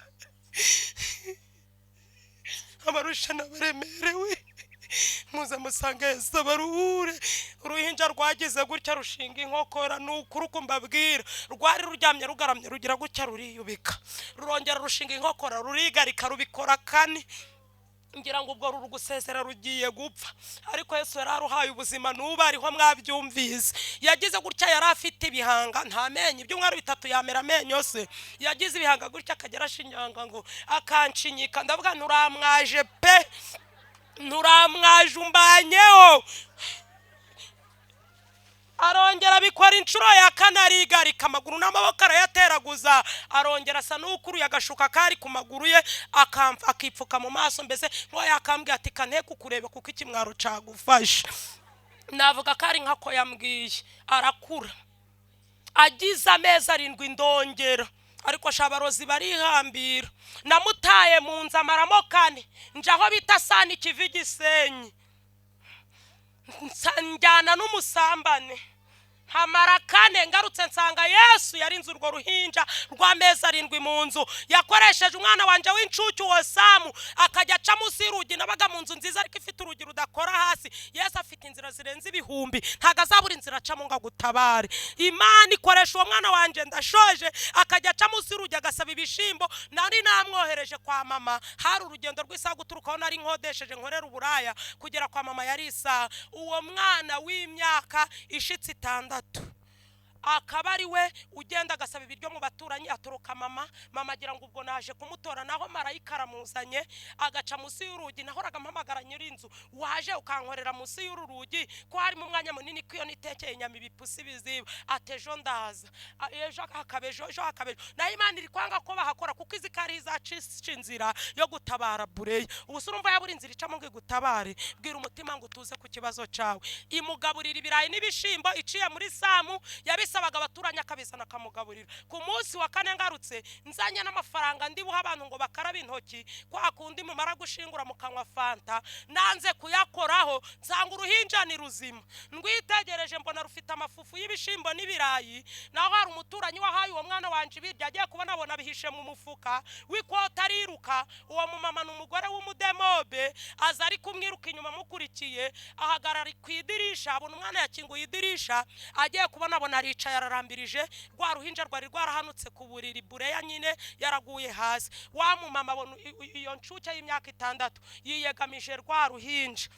abarusha n'abaremerewe muze musange Yesu abaruhure. Uruhinja rwagize gutya rushinga inkokora n'ukuri uko mbabwira rwari ruryamye rugaramye rugira gutya ruriyubika rurongera rushinga inkokora rurigarika rubikora kane ngira ngo ubwo rugusezera rugiye gupfa ariko Yesu yararuhaye ubuzima nuba ariho mwabyumvise. Yagize gutya yari afite ibihanga nta menyo ibyumweru bitatu yamera amenyo se yagize ibihanga gutya akagera ashinyanga ngo akancinyika ndavuga nturamwaje pe nturamwaje umbanyeho arongera bikora inshuro ya kane arigarika amaguru n'amaboko arayateraguza arongera asa n'ukuruye agashuka kari ku maguru ye akipfuka mu maso mbese ngo yakambwiye ati kane kukureba kuko ikimwaro cagufasha. Navuga kari nkako yambwiye arakura agize amezi 7 ndongera ariko shabarozi barihambira namutaye mu nza amaramo kane njaho bita sani kivi Gisenyi njyana n'umusambane hamara kane ngarutse nsanga Yesu yarinze urwo ruhinja rw'amezi 7 mu nzu yakoresheje umwana wanje w'incucu wo Samu akajya aca munsi y'urugi nabaga mu nzu nziza ariko ifite urugi rudakora hasi. Yesu afite inzira zirenze ibihumbi ntago azabura inzira acamo ngo gutabare. Imana ikoresha uwo mwana wanje ndashoje akajya aca munsi y'urugi agasaba ibishimbo nari namwohereje kwa mama hari urugendo rw'isaha guturukaho nari nkodesheje nkorera uburaya kugera kwa mama yari isaha. Uwo mwana w'imyaka ishitse 6 akaba ari we ugenda agasaba ibiryo mu baturanyi aturuka mama agira ngo ubwo naje kumutora naho marayika aramuzanye agaca munsi y'urugi nahoraga mpamagara nyir'inzu waje ukankorera munsi y'urugi ko hari mu mwanya munini kwiyo nitekeye inyama ibipusi biziba atejo ndaza ejo hakabejo nayo Imana iri kwanga ko bahakora kuko izi kari izacisha inzira yo gutabara bureya. Ubuse urumva yabura inzira icamo ngo gutabare bwira umutima ngo tuze ku kibazo cawe imugaburira ibirayi n'ibishimbo iciye muri Samu yabisabaga abaturanye akabizana akamugaburira. Ku munsi wa kane ngarutse nzanye n'amafaranga ndi buha abantu ngo bakarabe intoki kwa kundi mumara gushingura mu kanwa fanta nanze kuyakoraho nsanga uruhinja ni ruzima ndwitegereje mbona rufite amafufu y'ibishimbo n'ibirayi naho hari umuturanyi wahaye uwo mwana wanje ibiryo agiye kubona abona bihishe mu mufuka wikota ariruka. Uwo mumama n'umugore w'umudemobe aza ari kumwiruka inyuma mukurikiye ahagarara ku idirisha abona umwana yakinguye idirisha agiye kubona abona aricaye yararambirije rwa ruhinja rwari rwarahanutse ku buriri bureya nyine yaraguye hasi. Wa mumama abona iyo ncuke y'imyaka 6 yiyegamije rwa ruhinja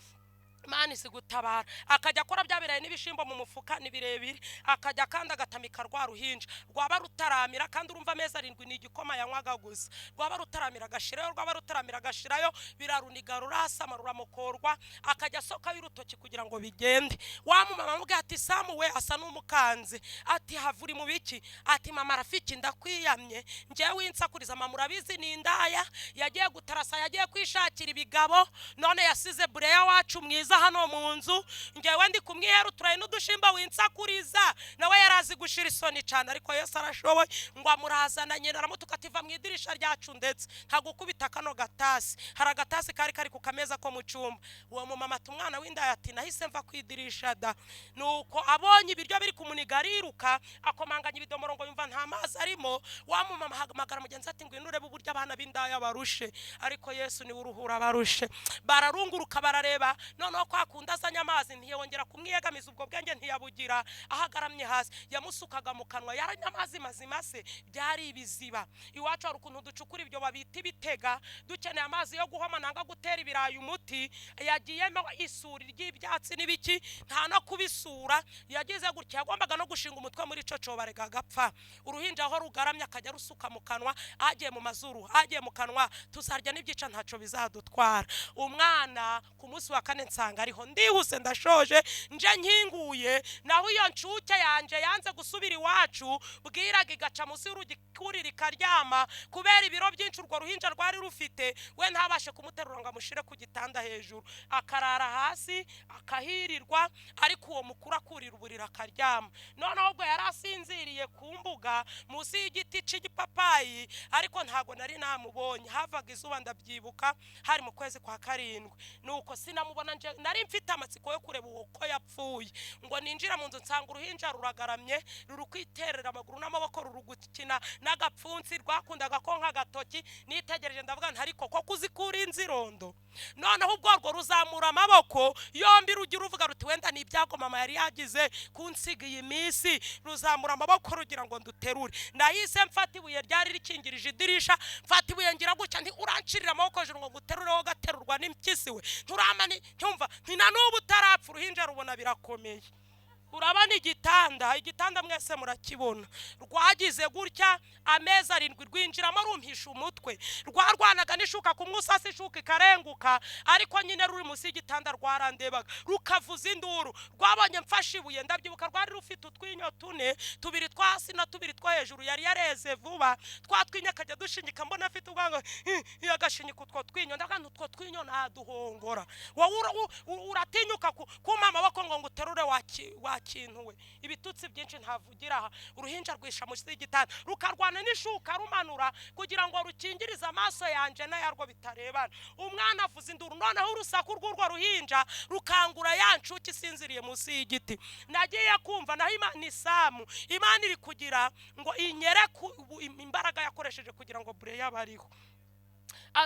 Imana gutabara akajya akora byabiraye n'ibishimbo mu mufuka nibirebire akajya kandi agatamika rwa ruhinja rwaba rutaramira kandi urumva amezi 7 ni igikoma yanywaga gusa rwaba rutaramira gashirayo rwaba rutaramira gashirayo biraruniga rurasama ruramukorwa akajya soka y'urutoki kugira ngo bigende. Wa mama amubwira ati Samu we asa n'umukanze ati havuri mu biki ati mama rafiki ndakwiyamye nje winsakuriza mama urabizi ni indaya yagiye gutarasa yagiye kwishakira ibigabo none yasize bureya wacu mwiza hano mu nzu ngewe ndi kumwihera uturaye n'udushimba winsakuriza nawe yarazi gushira isoni cyane ariko Yesu arashoboye ngo amurazana nyina aramutuka ati va mu idirisha ryacu ndetse ntagukubita kano gatasi hari agatasi kari ku kameza ko mu cyumba. Uwo mumama tumwana w'indaya ati nahise mva ku idirisha da nuko abonye ibiryo biri kumuniga ariruka akomanganya ibidomoro ngo yumva nta mazi arimo. Wa mumama hamagara mugenzi ati ngwino urebe uburyo abana b'indaya barushe ariko Yesu ni uruhura barushe bararunguruka barareba noneho noneho kwa kundi azanye amazi ntiyongera kumwiyegamiza, ubwo bwenge ntiyabugira, ahagaramye hasi yamusukaga mu kanwa. yaranye amazi mazima se, byari ibiziba. Iwacu hari ukuntu ducukura ibyo babita ibitega, dukeneye amazi yo guhoma nanga gutera ibirayi umuti, yagiyemo isuri ry'ibyatsi n'ibiki, nta no kubisura, yagize gutya, yagombaga no gushinga umutwe muri ico cobo arega gapfa. Uruhinja aho rugaramye akajya rusuka mu kanwa, agiye mu mazuru, agiye mu kanwa, tuzarya n'ibyica ntaco bizadutwara. Umwana ku munsi wa kane nsanga ariho, ndihuse ndashoje nje nkinguye, naho iyo ncuke yanje yanze gusubira iwacu, bwiraga igaca musi y'urugi kurira ikaryama, kubera ibiro byinshi urwo ruhinja rwari rufite, we ntabashe kumuterura ngo amushire ku gitanda hejuru, akarara hasi akahirirwa, ariko uwo mukuru akurira uburira akaryama. Noneho ubwo yarasinziriye ku mbuga musi y'igiti cy'igipapayi, ariko ntago nari namubonye. Havaga izuba ndabyibuka, hari mu kwezi kwa karindwi, nuko sinamubona nje, nari mfite amatsiko yo kureba uko yapfuye. Ngo ninjira mu nzu nsanga uruhinja ruragaramye, ruri kwiterera amaguru n'amaboko, ruri gukina n'agapfunsi rwakundaga ko nk'agatoki. Nitegereje ndavuga nti ariko ko kuzikura inzirondo. Noneho ubwo rwo ruzamura amaboko yombi, rugira uvuga ruti wenda ni ibyago mama yari yagize kunsiga iyi minsi, ruzamura amaboko rugira ngo nduterure. Ndahise mfata ibuye ryari rikingirije idirisha, mfata ibuye ngira gutya, nti urancirira amaboko hejuru ngo nguterureho gaterurwa n'impyisi we, nturamani ntumva ntina n'ubu utarapfa, uruhinja rubona birakomeye. Urabana igitanda mwese murakibona, rwagize gutya amezi 7 rwinjiramo rumpisha umutwe, rwarwanaga n'ishuka ku musasi, ishuka ikarenguka, ariko nyine ruri musi y'igitanda rwarandebaga rukavuza induru. Rwabonye mfashe ibuye, ndabyibuka rwari rufite utwinyo 4, 2 twasi na 2 two hejuru, yari yareze vuba, twatwinyo kajya dushingika, mbona afite ubwango yagashinyika utwo twinyo, ndakantu utwo twinyo naduhongora. Wowe uratinyuka kuma amaboko ngo nguterure kintu we, ibitutsi byinshi ntavugira aha. Uruhinja rwisha musi y'igitanda, rukarwana n'ishuka rumanura kugira ngo rukingirize amaso yanje n'ayarwo bitarebana. Umwana avuza induru, noneho urusaku rw'urwo ruhinja rukangura ya ncuki isinziriye musi y'igiti. Nagiye kumva naho Imana isamu, Imana iri kugira ngo inyere imbaraga yakoresheje kugira ngo bure yabariho.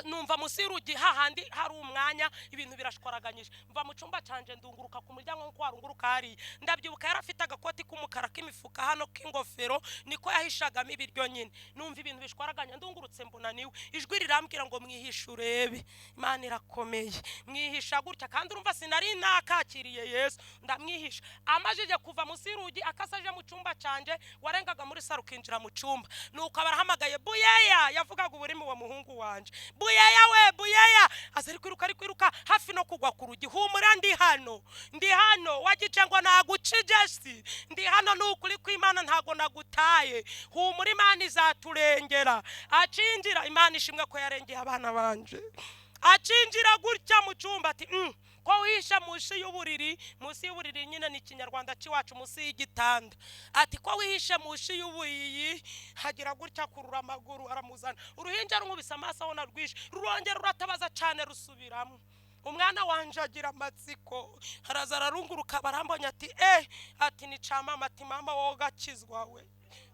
Numva musi y'urugi hahandi hari umwanya, ibintu birashwaraganyije. Mva mu cyumba canje ndunguruka ku muryango nko warunguruka hari, ndabyibuka yarafite agakoti k'umukara k'imifuka hano k'ingofero, niko yahishagamo ibiryo nyine. Numva ibintu bishwaraganya, ndungurutse mbona niwe, ijwi rirambwira ngo mwihishe urebe, Imana irakomeye. Mwihisha gutya, kandi urumva sinari nakakiriye Yesu, ndamwihisha. Amajije kuva musi y'urugi akasaje mu cyumba canje, warengaga muri saro kinjira mu cyumba, nuko barahamagaye Buyeya, yavugaga uburimi wa muhungu wanje. Buyeya we, Buyeya, azari kwiruka hafi no kugwa ku rugi. Humura ndi hano, wagice ngo nagucijesi, ndi hano n'ukuri kw'Imana ntago nagutaye, humura Imana izaturengera. Acinjira, Imana ishimwe ko yarengeye abana banje. Acinjira gutya mu cyumba ati ko wihisha musi y'uburiri nyine ni Kinyarwanda cy'iwacu, musi y'igitanda. Ati ko wihishe musi y'uburiri, hagira gutya kurura amaguru aramuzana. Uruhinja rumubisa amaso abona rwishe, rurongera ruratabaza cyane rusubiramo. Umwana wanje agira amatsiko, haraza ararunguruka, barambonye ati ati ni camama, ati mama wowe gakizwa we.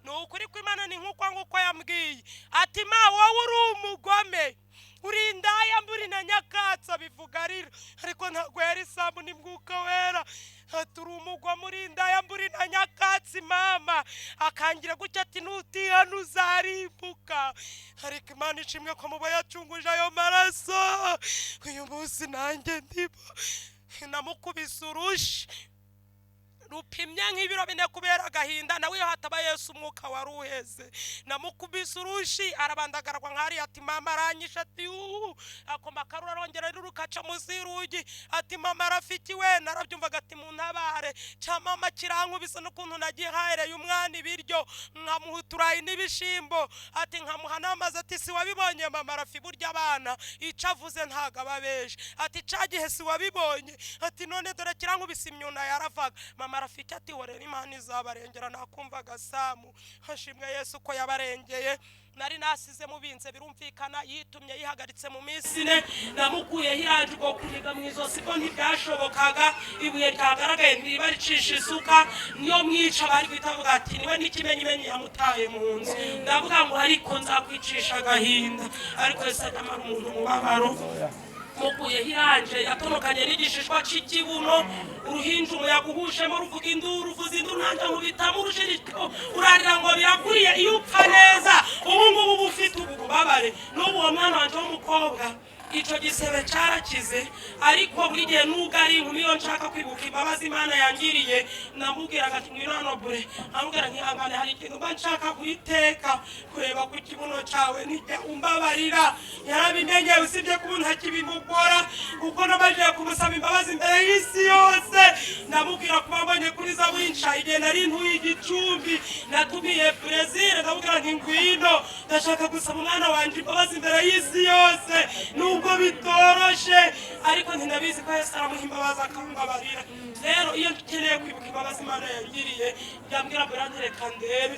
Nukuri kw'Imana ni nkuko yambwiye, ati ma wowe uri umugome, uri indaya mburi na nyakatsa, bivuga rero ariko ntago yari Samu ni Mwuka Wera. Ati uri umugome, uri indaya mburi na nyakatsi mama, akangira gutya ati nutihana uzarimbuka. Ariko Imana ishimwe ko muba yacunguje ayo maraso. Uyu munsi nanjye ndibo namukubise urushi rupimye nk'ibiro 4 kubera agahinda, nawe iyo hataba Yesu umwuka waruheze. Namukubise urushi arabandagarwa nkari, ati mama aranyisha, ati akoma karura arongera rukaca musi y'urugi, ati mama rafiki we, narabyumvaga ati muntabare. Cha mama kirankubise n'ukuntu nagiye hahereye umwana ibiryo, nkamuhuturayi n'ibishimbo, ati nkamuha n'amazi, ati si wabibonye mama rafi burya abana icavuze ntago ababeje, ati cagihe si wabibonye, ati none dore kirankubise imyuna yaravaga. Mama rafiki ati wore Imana izabarengera. Nakumvaga Samu, hashimwe Yesu ko yabarengeye. Nari nasize mubinze birumvikana, yitumye yihagaritse mu minsi 4, namukuye hiranje go kuniga mwizosi ko ntibyashobokaga. Ibuye ryagaragaye ntiba ricisha isuka, niyo mwica bari kwitavuga ati niwe n'ikimenyimenyi yamutaye mu nzu. Ndavuga ngo ariko nzakwicisha agahinda, ariko Yesu akamara umuntu mubabaro. mukuye hiranje yatonokanye n'igishishwa cy'ikibuno uruhinja umuyaga uhushemo ruvuga induru uvuza induru nanjye nkubitamo urushiriko urarira ngo birakuriye iyo upfa neza ubu ngubu ufite ububabare n'ubu uwo mwana wanjye w'umukobwa icyo gisebe cyarakize ariko buri gihe nubwo ari inkumi iyo nshaka kwibuka imbabazi Imana yangiriye namubwiraga ati ngwino hano bure amubwira nkihangane hari ikintu mba nshaka kuyiteka kureba ku kibuno cyawe nijya umbabarira yarabimenyeye usibye kuba ntakibimugora kuko nabajije kumusaba imbabazi imbere y'isi yose ndamubwira kuba mbonye kuri Zaburi nca igihe nari ntuye Igicumbi natumiye Brezil ndamubwira nti ngwino ndashaka gusaba umwana wanjye imbabazi imbere y'isi yose nubwo bitoroshe ariko ntindabizi ko Yesu aramuhimbabaza akambabarira rero iyo dukeneye kwibuka imbabazi Imana yangiriye yambwira birantereka ndebe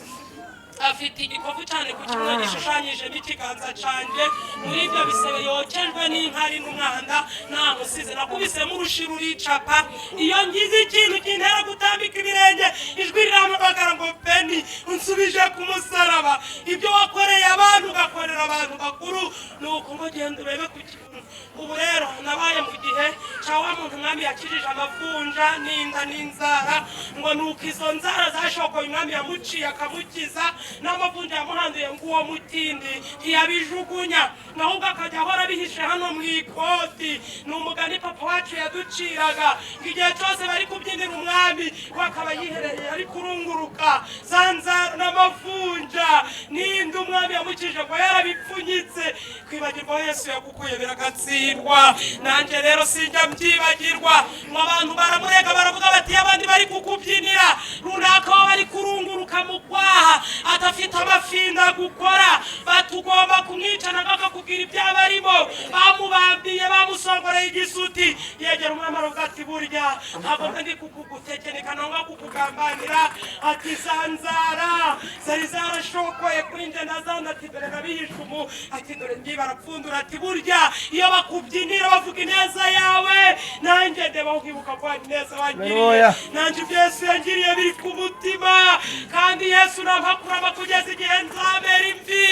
afite igikovu cyane ku kibuno gishushanyije n'ikiganza cyanjye muri ibyo bisebe yokejwe n'inkari n'umwanda namusize nakubisemo urushi ruricapa iyo ngize ikintu kintera gutambika ibirenge ijwi rirampamagara ngo Beni unsubije ku musaraba ibyo wakoreye abantu ugakorera abantu bakuru nuko ngo genda urebe ku kibuno ubu rero nabaye mu gihe cya wa muntu umwami yakijije amavunja n'inda n'inzara ngo nuko izo nzara zashokoye umwami yamuciye akamukiza n'amavunja yamuhanduye ngo uwo mutindi ntiyabijugunya ahubwo akajya ahora bihishe hano mu ikoti ni umugani papa wacu yaduciraga ngo igihe cyose bari kubyinira umwami we akaba yiherereye ari kurunguruka za nzara n'amavunja n'indi umwami yamukije ngo yarabipfunyitse kwibagirwa Yesu yagukuye biragatsindwa nanjye rero sinjya mbyibagirwa ngo abantu baramurega baravuga bati abandi bari kukubyinira runaka aho bari kurunguruka mu kwaha atafite amafinda gukora batugomba kumwicana bakakubwira ibyaba arimo bamubambiye bamusongoreye igisuti yegera umwami aravuga ati burya ntabwo ndi kukugutekeneka nangwa kukugambanira ati zanzara zari zarashokoye kuri nje nazanda ati dore nabihishe umu ati dore ndi barapfundura ati burya iyo bakubyinira bavuga ineza yawe nanjye ndeba ukibuka ko ineza wangiriye nanjye ibyo Yesu yangiriye biri ku mutima kandi Yesu nampakurama kugeza igihe nzabera imvi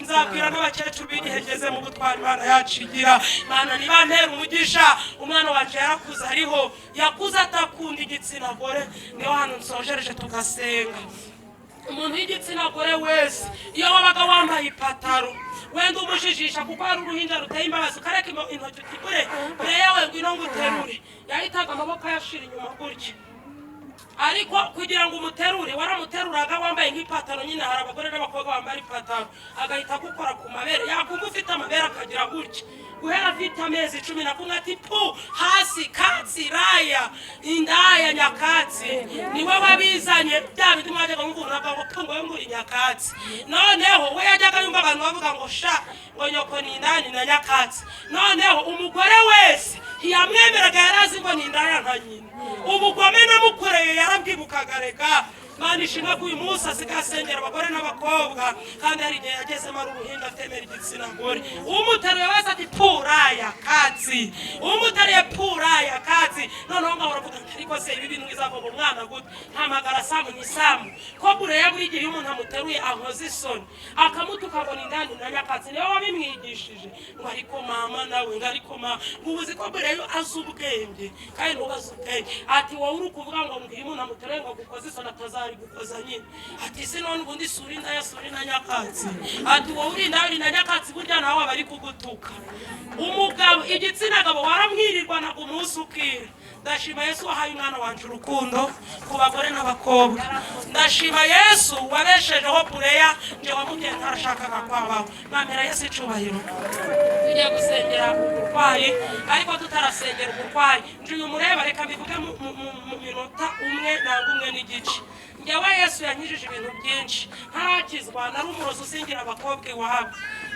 nzabwira n'abakecuru b'igihe ngeze mu butwari Imana yacigira Imana nibampera umugisha umwana wanje yarakuze ariho yakuze atakunda igitsina gore niho hano nsojereje tugasenga umuntu w'igitsina gore wese iyo wabaga wambaye ipataro wenda umujijisha kuko hari uruhinja ruteye imbabazi ukareka intoki utikure mbere yawe ngwino nguterure yahitaga amaboko yashira inyuma gutya ariko kugira ngo umuterure waramuteruraga wambaye nk'ipataro nyine hari abagore n'abakobwa bambaye ipataro agahita gukora ku mabere yakumva ufite amabere akagira gutya guhera afite amezi 11 ati pu hasi katsi raya indaya nyakatsi niwe wabizanye bya bindi mwajyaga mvuga ngo ngo nguri nyakatsi noneho we yajyaga yumva abantu bavuga ngo sha ngo nyoko ni indani na nyakatsi noneho umugore wese yamwemeraga yarazi ngo ni indaya nka nyina ubugome namukoreye yarabwibukaga reka Mani shimwe ko uyu munsi asigasengera abagore n'abakobwa kandi hari igihe yagezemo ari uruhinja atemera igitsina gore umuteruye wese ati puraya katsi umuteruye puraya katsi noneho ngahora avuga ariko se ibi bintu bizavoma umwana gute ntamagara Samu ni Samu ko bureya buri gihe umuntu amuteruye ankoze isoni akamutuka ngo ni ndani na nyakatsi niwe wabimwigishije ngo ariko mama nawe ngo ariko mama ubuzi ko bureya azubwenge kandi ntugazubwenge ati wowe uri kuvuga ngo ngiye umuntu amuteruye ngo gukoze isoni atazari gukoza nyine ati se none ubundi suri ndaya suri na nyakatsi ati wowe uri ndaya na nyakatsi burya nawe bari kugutuka umugabo igitsina gabo waramwirirwa na umunsi ukira ndashima Yesu wahaye umwana wanje urukundo ku bagore n'abakobwa ndashima Yesu wabeshejeho pureya nje wamubye ntarashakaga kwabaho namera Yesu icubahiro tujya gusengera uburwayi ariko tutarasengera uburwayi nje uyu mureba reka bivuge mu minota umwe nangumwe n'igice njyewe Yesu yanyijije ibintu byinshi ntarakizwa nari umurozi usingira abakobwa iwabo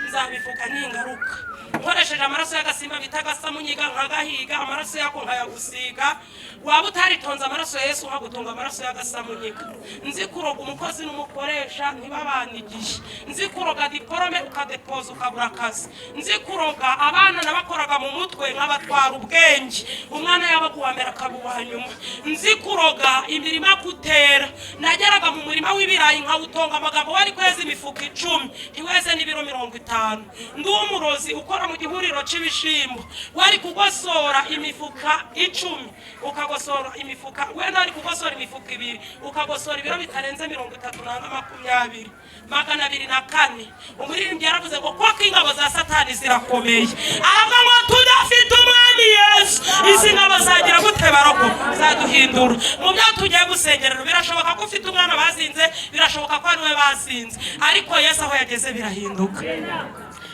nzabivuga n'ingaruka nkoresheje amaraso y'agasimba bita gasamunyiga nkagahiga amaraso yako nkayagusiga waba utaritonze amaraso ya Yesu nkagutunga amaraso y'agasamunyiga nzi kuroga umukozi n'umukoresha ntibabanigishe nzi kuroga diporome ukadepoza ukabura akazi nzi kuroga abana nabakoraga mu mutwe nkabatwara ubwenge umwana yabaguhamera akabuha nyuma nzi kuroga imirima kutera nageraga mu murima w'ibirayi nkawutonga amagambo wari kweza imifuka 10 ntiweze n'ibiro 50 ndi umurozi uko gukora mu gihuriro cy'ibishimbo wari kugosora imifuka 10 ukagosora imifuka wenda wari kugosora imifuka 2 ukagosora ibiro bitarenze 30 nanga 20 204 umuririmbyi yaravuze ngo kwa ingabo za satani zirakomeye aravuga ngo tudafite umwami Yesu izi ngabo zagira gute baroko zaduhindura mu byo tugiye gusengerera birashoboka ko ufite umwana bazinze birashoboka ko ari we bazinze ariko Yesu aho yageze birahinduka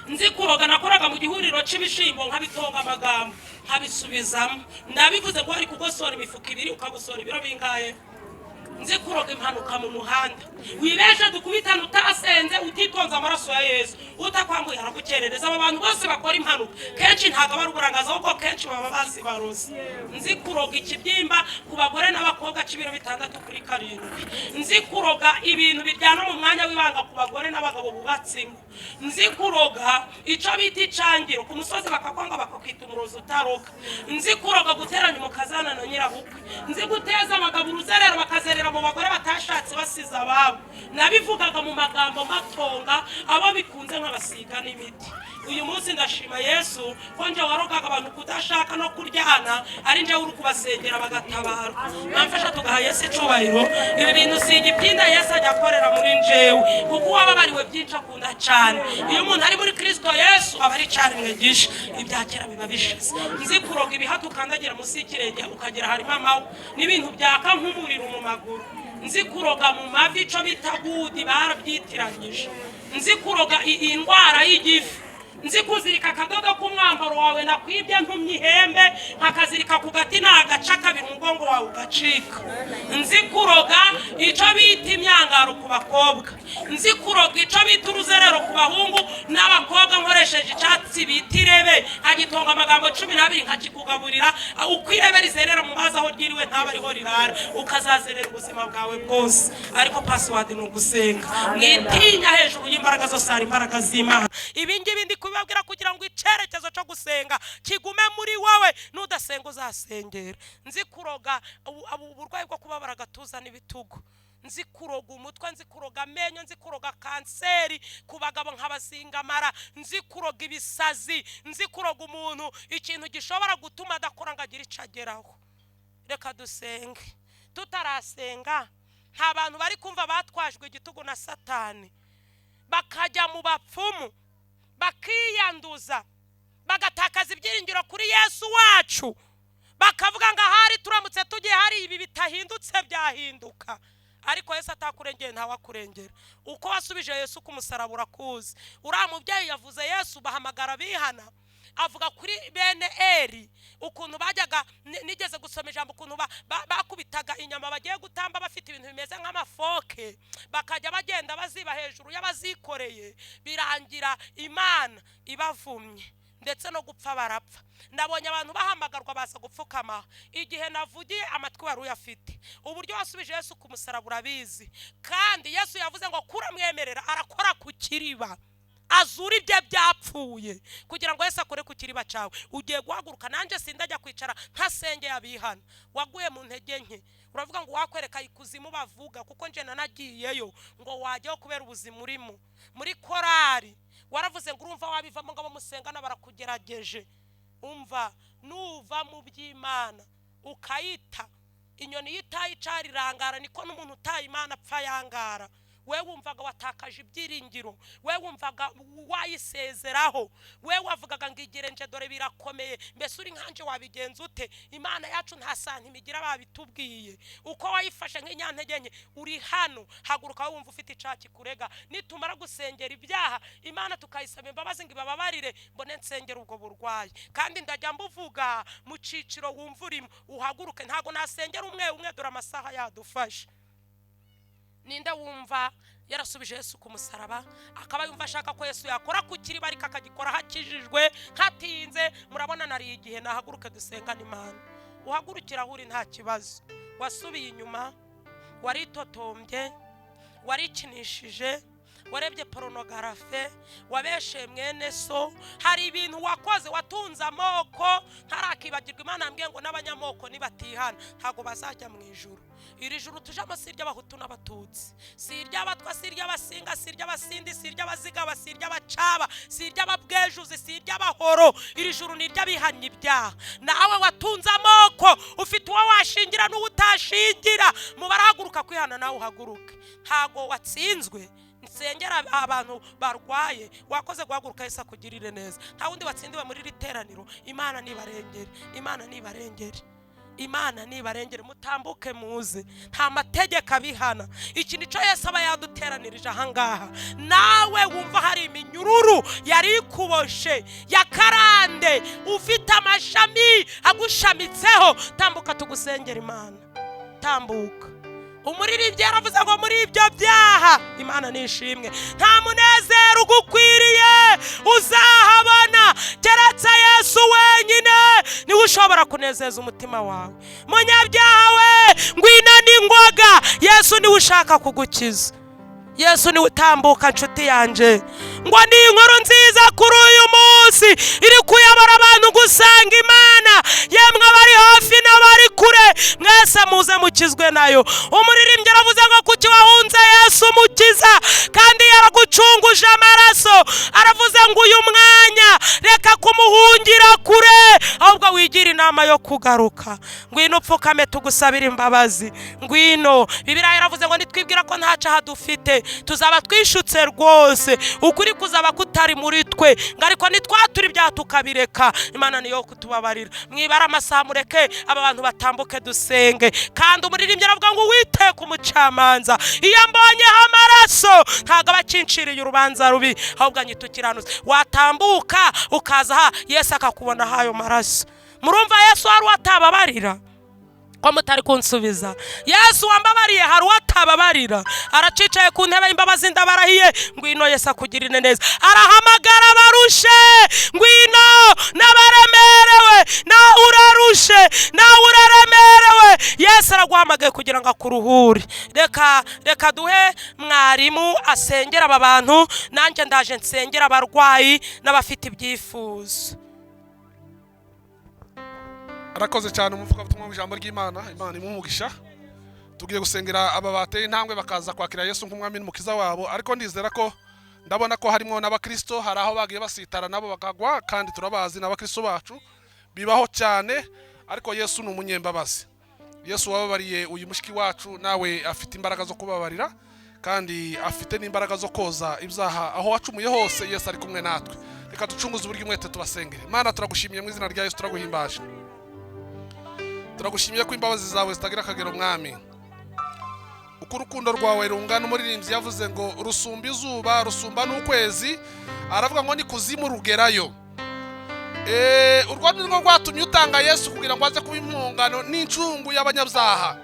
nzi kuroga nakoraga mu gihuriro cy'ibishimbo nkabitonga amagambo nkabisubizamo ndabivuze ngo ari kugosora imifuka 2 ukagosora ibiro bingaye nzi kuroga impanuka mu muhanda wibeshe dukubitana utasenze utitonza amaraso ya Yesu utakwambuye aragukerereza abantu bose bakora impanuka kenshi ntago bari uburangaza ahubwo kenshi baba bazi barose nzi kuroga ikibyimba ku bagore n'abakobwa cy'ibiro 6 kuri 7 nzi kuroga ibintu bijyana mu mwanya w'ibanga ku bagore n'abagabo bubatse nzi kuroga ico bita icangiro ku musozi bakakwanga bakakwita umurozi utaroga nzi kuroga guteranya umukazana na nyirabukwe nzi guteza abagabo uruzerero bakazerera mu bagore batashatse basiza ababo nabivugaga mu magambo matonga abo bikunze nk'abasiga n'imiti uyu munsi ndashima Yesu ko nje warogaga abantu kudashaka no kuryana ari nje uri kubasengera bagatabara namfasha tugaha Yesu icubahiro ibi bintu sigipinda Yesu ajya akorera muri njewe kuko wababariwe byinshi akunda cyane iyo umuntu ari muri Kristo Yesu aba ari cyane mwegisha ibyakera biba bishize nzi kuroga ibihatu kandagira musikirenge ukagera harimo amawe n'ibintu byaka nk'umuriro mu maguru nzi kuroga mu mavi ico bitagudi barabyitiranyije nzi kuroga indwara y'igifu nzi kuzirika akadodo k'umwambaro wawe nakwibye ntumye ihembe nkakazirika ku gati nagaca kabiri umugongo wawe ugacika nzi kuroga ico bita imyangaro ku bakobwa nzi kuroga ico bita uruzerero ku bahungu n'abakobwa nkoresheje icyatsi bita irebe agitonga amagambo 12 nkakikugaburira uko irebe rizerera mu mazi aho ryiriwe ntabariho rirara ukazazerera ubuzima bwawe bwose ariko password ni ugusenga mwitinya hejuru y'imbaraga zose ari imbaraga z'Imana ibingibi ndi babwira kugira ngo icerekezo cyo gusenga kigume muri wowe nudasenga uzasengera nzi kuroga uburwayi bwo kubabara gatuza n'ibitugu nzi kuroga umutwe nzi kuroga amenyo nzi kuroga kanseri ku bagabo nk'abasingamara nzi kuroga ibisazi nzi kuroga umuntu ikintu gishobora gutuma adakora ngo agire icageraho reka dusenge tutarasenga nta bantu bari kumva batwajwe igitugu na satani bakajya mu bapfumu bakiyanduza bagatakaza ibyiringiro kuri Yesu wacu bakavuga ngo ahari turamutse tugiye hari ibi bitahindutse byahinduka ariko Yesu atakurengera ntawe akurengera uko wasubije Yesu ku musaraba urakuzi uriya mubyeyi yavuze Yesu bahamagara bihana avuga kuri bene Eri ukuntu bajyaga nigeze gusoma ijambo ukuntu bakubitaga inyama bagiye gutamba bafite ibintu bimeze nk'amafoke bakajya bagenda baziba hejuru y'abazikoreye birangira Imana ibavumye ndetse no gupfa barapfa nabonye abantu bahamagarwa baza gupfukama igihe navugiye amatwi wari uyafite uburyo wasubije Yesu ku musaraba urabizi kandi Yesu yavuze ngo kuramwemerera arakora ku kiriba azuri ibye byapfuye kugira ngo Yesu akore ku kiriba cyawe ugiye guhaguruka nanje sindajya kwicara ntasenge yabihana waguye mu ntege nke uravuga ngo wakwereka ikuzimu bavuga kuko nje nanagiyeyo ngo wajyeho kubera ubuzima urimo muri korari waravuze ngo urumva wabivamo ngo bamusengana barakugerageje umva nuva mu by'Imana ukayita inyoni yitaye icarirangara niko n'umuntu utaye Imana apfa yangara we wumvaga watakaje ibyiringiro we wumvaga wayisezeraho we wavugaga ngo igire nje dore birakomeye mbese uri nkanje wabigenza ute Imana yacu nta santi imigira babitubwiye uko wayifashe nk'inyantege nke uri hano haguruka wumva ufite icaki kurega nitumara gusengera ibyaha Imana tukayisaba imbabazi ngo ibababarire mbone nsengera ubwo burwayi kandi ndajya mbuvuga mu ciciro wumva urimo uhaguruke ntago nasengera umwe dore amasaha yadufashe ninde wumva yarasubije Yesu ku musaraba akaba yumva ashaka ko Yesu yakora ku kiriba ariko akagikora hakijijwe katinze murabona nari igihe nahaguruke dusenga n'Imana uhagurukira uri nta kibazo wasubiye inyuma waritotombye warikinishije warebye porunogarafe, wabeshe mwene so, hari ibintu wakoze, watunze amoko. Ntarakibagirwa Imana yambwiye ngo n'abanyamoko nibatihana ntago bazajya mu ijuru. Iri juru tujamo si iry'abahutu n'abatutsi, si iry'abatwa, si iry'abasinga, si iry'abasindi, si iry'abazigaba, si iry'abacaba, si iry'ababwejuzi, si iry'abahoro. Iri juru ni iry'abihannye ibyaha. Nawe watunze amoko, ufite uwo washingira n'utashingira, mubarahaguruka kwihana nawe uhaguruke. Ntago watsinzwe. Nsengera abantu barwaye, wakoze guhaguruka Yesu akugirire neza. Nta wundi watsindiwe muri riteraniro. Imana nibarengere, Imana nibarengere, Imana nibarengere. Mutambuke muze, nta mategeko abihana. Iki nico Yesu aba yaduteranirije ahangaha. Nawe wumva hari iminyururu yari kuboshe ya karande, ufite amashami agushamitseho, tambuka tugusengera Imana. Tambuka. Umuririmbyi yaravuze ngo muri ibyo byaha Imana nishimwe, nta munezero ugukwiriye uzahabona keretse Yesu wenyine niwe ushobora kunezeza umutima wawe. Munyabyaha we, ngwino n'ingoga, Yesu niwe ushaka kugukiza. Yesu niwe utambuka nshuti yanje. Ngo ni inkuru nziza kuri uyu munsi iri kuyobora abantu gusanga Imana. Yemwe bari hafi n'abari kure, mwese muze mukizwe nayo. Umuririmbyi aravuze ngo kuki wahunze Yesu mukiza kandi yaragucunguje amaraso. Aravuze ngo uyu mwanya reka kumuhungira kure, ahubwo wigira inama yo kugaruka. Ngwino upfukame tugusabira imbabazi. Ngwino. Bibiliya yaravuze ngo nitwibwira ko nta cyaha dufite tuzaba twishutse rwose, ukuri kuzaba kutari muri twe, ariko nitwatura ibyaha tukabireka, Imana niyo kutubabarira. Mwibara amasaha mureke aba bantu batambuke dusenge. Kandi umuririmbyi aravuga ngo Uwiteka umucamanza, iyo mbonyeho amaraso ntago abacinciriye urubanza rubi, ahubwo anyitukiranutse. Watambuka ukaza aha Yesu akakubona hayo maraso. Murumva Yesu hari watababarira ko mutari kunsubiza? Yesu wambabariye hari watababarira? Aracicaye ku ntebe y'imbabazi ndabarahiye. Ngwino Yesu akugirire neza. Arahamagara barushe, ngwino n'abaremerewe, nawe urarushe, nawe uraremerewe. Yesu araguhamagaye kugira ngo akuruhure. Reka duhe mwarimu asengera aba bantu, nanjye ndaje nsengera abarwayi n'abafite ibyifuzo. Arakoze cyane umuvuga butumwa mu ijambo ry'Imana. Imana imumugisha. Tugiye gusengera aba bateye intambwe bakaza kwakira Yesu nk'umwami n'umukiza wabo, ariko ndizera ko ndabona ko harimo n'abakristo, hari aho bagiye basitara nabo bakagwa, kandi turabazi n'abakristo bacu bibaho cyane, ariko Yesu ni umunyembabazi. Yesu wababariye uyu mushiki wacu, nawe afite imbaraga zo kubabarira kandi afite n'imbaraga zo koza ibyaha. Aho wacumuye hose Yesu ari kumwe natwe. Reka ducunguze uburyo mwete tubasengere. Mana turagushimiye mu izina rya Yesu, turaguhimbaje. Turagushimiye ko imbabazi zawe zitagira akagero mwami. Uko urukundo rwawe rungana. Umuririmbyi yavuze ngo rusumba izuba, rusumba n'ukwezi, aravuga ngo ni kuzimu rugerayo. Urwo nirwo rwatumye utanga Yesu kugira ngo aze kuba impungano n'incungu y'abanyabyaha.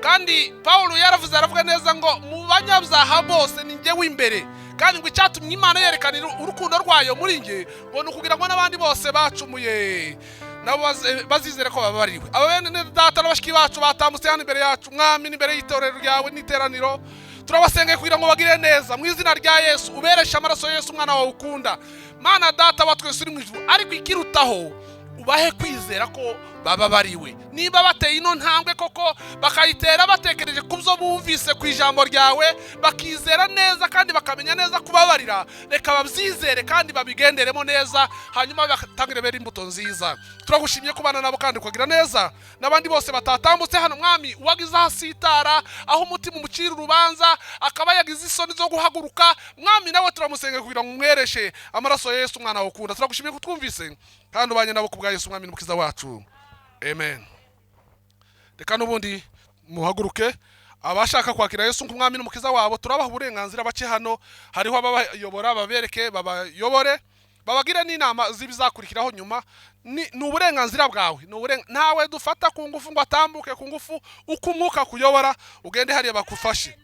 Kandi Paulo yaravuze, aravuga neza ngo mu banyabyaha bose ni njye w'imbere. Kandi ngo icyatumye Imana yerekanira urukundo rwayo muri nge ngo ni ukugira ngo n'abandi bose bacumuye nabo bazizere ko babariwe. Abene data n'abashiki bacu batambutse hano imbere yacu mwami, n'imbere y'itorero ryawe n'iteraniro, turabasengeye kugira ngo bagire neza mu izina rya Yesu. Ubereshe amaraso Yesu umwana wawe ukunda. Mana data wa twese uri mu ijuru, ariko ikirutaho ubahe kwizera ko bababariwe. Niba bateye ino ntambwe koko bakayitera batekereje kubyo bumvise ku ijambo ryawe, bakizera neza kandi bakamenya neza kubabarira, reka babyizere kandi babigenderemo neza, hanyuma batangire bera imbuto nziza. Turagushimye kubana nabo kandi kugira neza n'abandi bose batatambutse hano mwami. Uwagize hasitara aho umutima umucira urubanza, akaba yagize isoni zo guhaguruka mwami, nawe turamusengeye kugira ngo umwereshe amaraso ya Yesu umwana wawe ukunda. Turagushimye kutwumvise kandi ubanye nabo kubwa Yesu umwami n'umukiza wacu. Amen. Reka nubundi muhaguruke abashaka kwakira Yesu nk'umwami n'umukiza wabo, turabaha uburenganzira bake hano. Hariho ababayobora, babereke babayobore, babagire n'inama zibizakurikiraho nyuma. Ni uburenganzira bwawe, ntawe dufata ku ngufu ngo atambuke ku ngufu. Uko umwuka kuyobora ugende hariya bakufashe.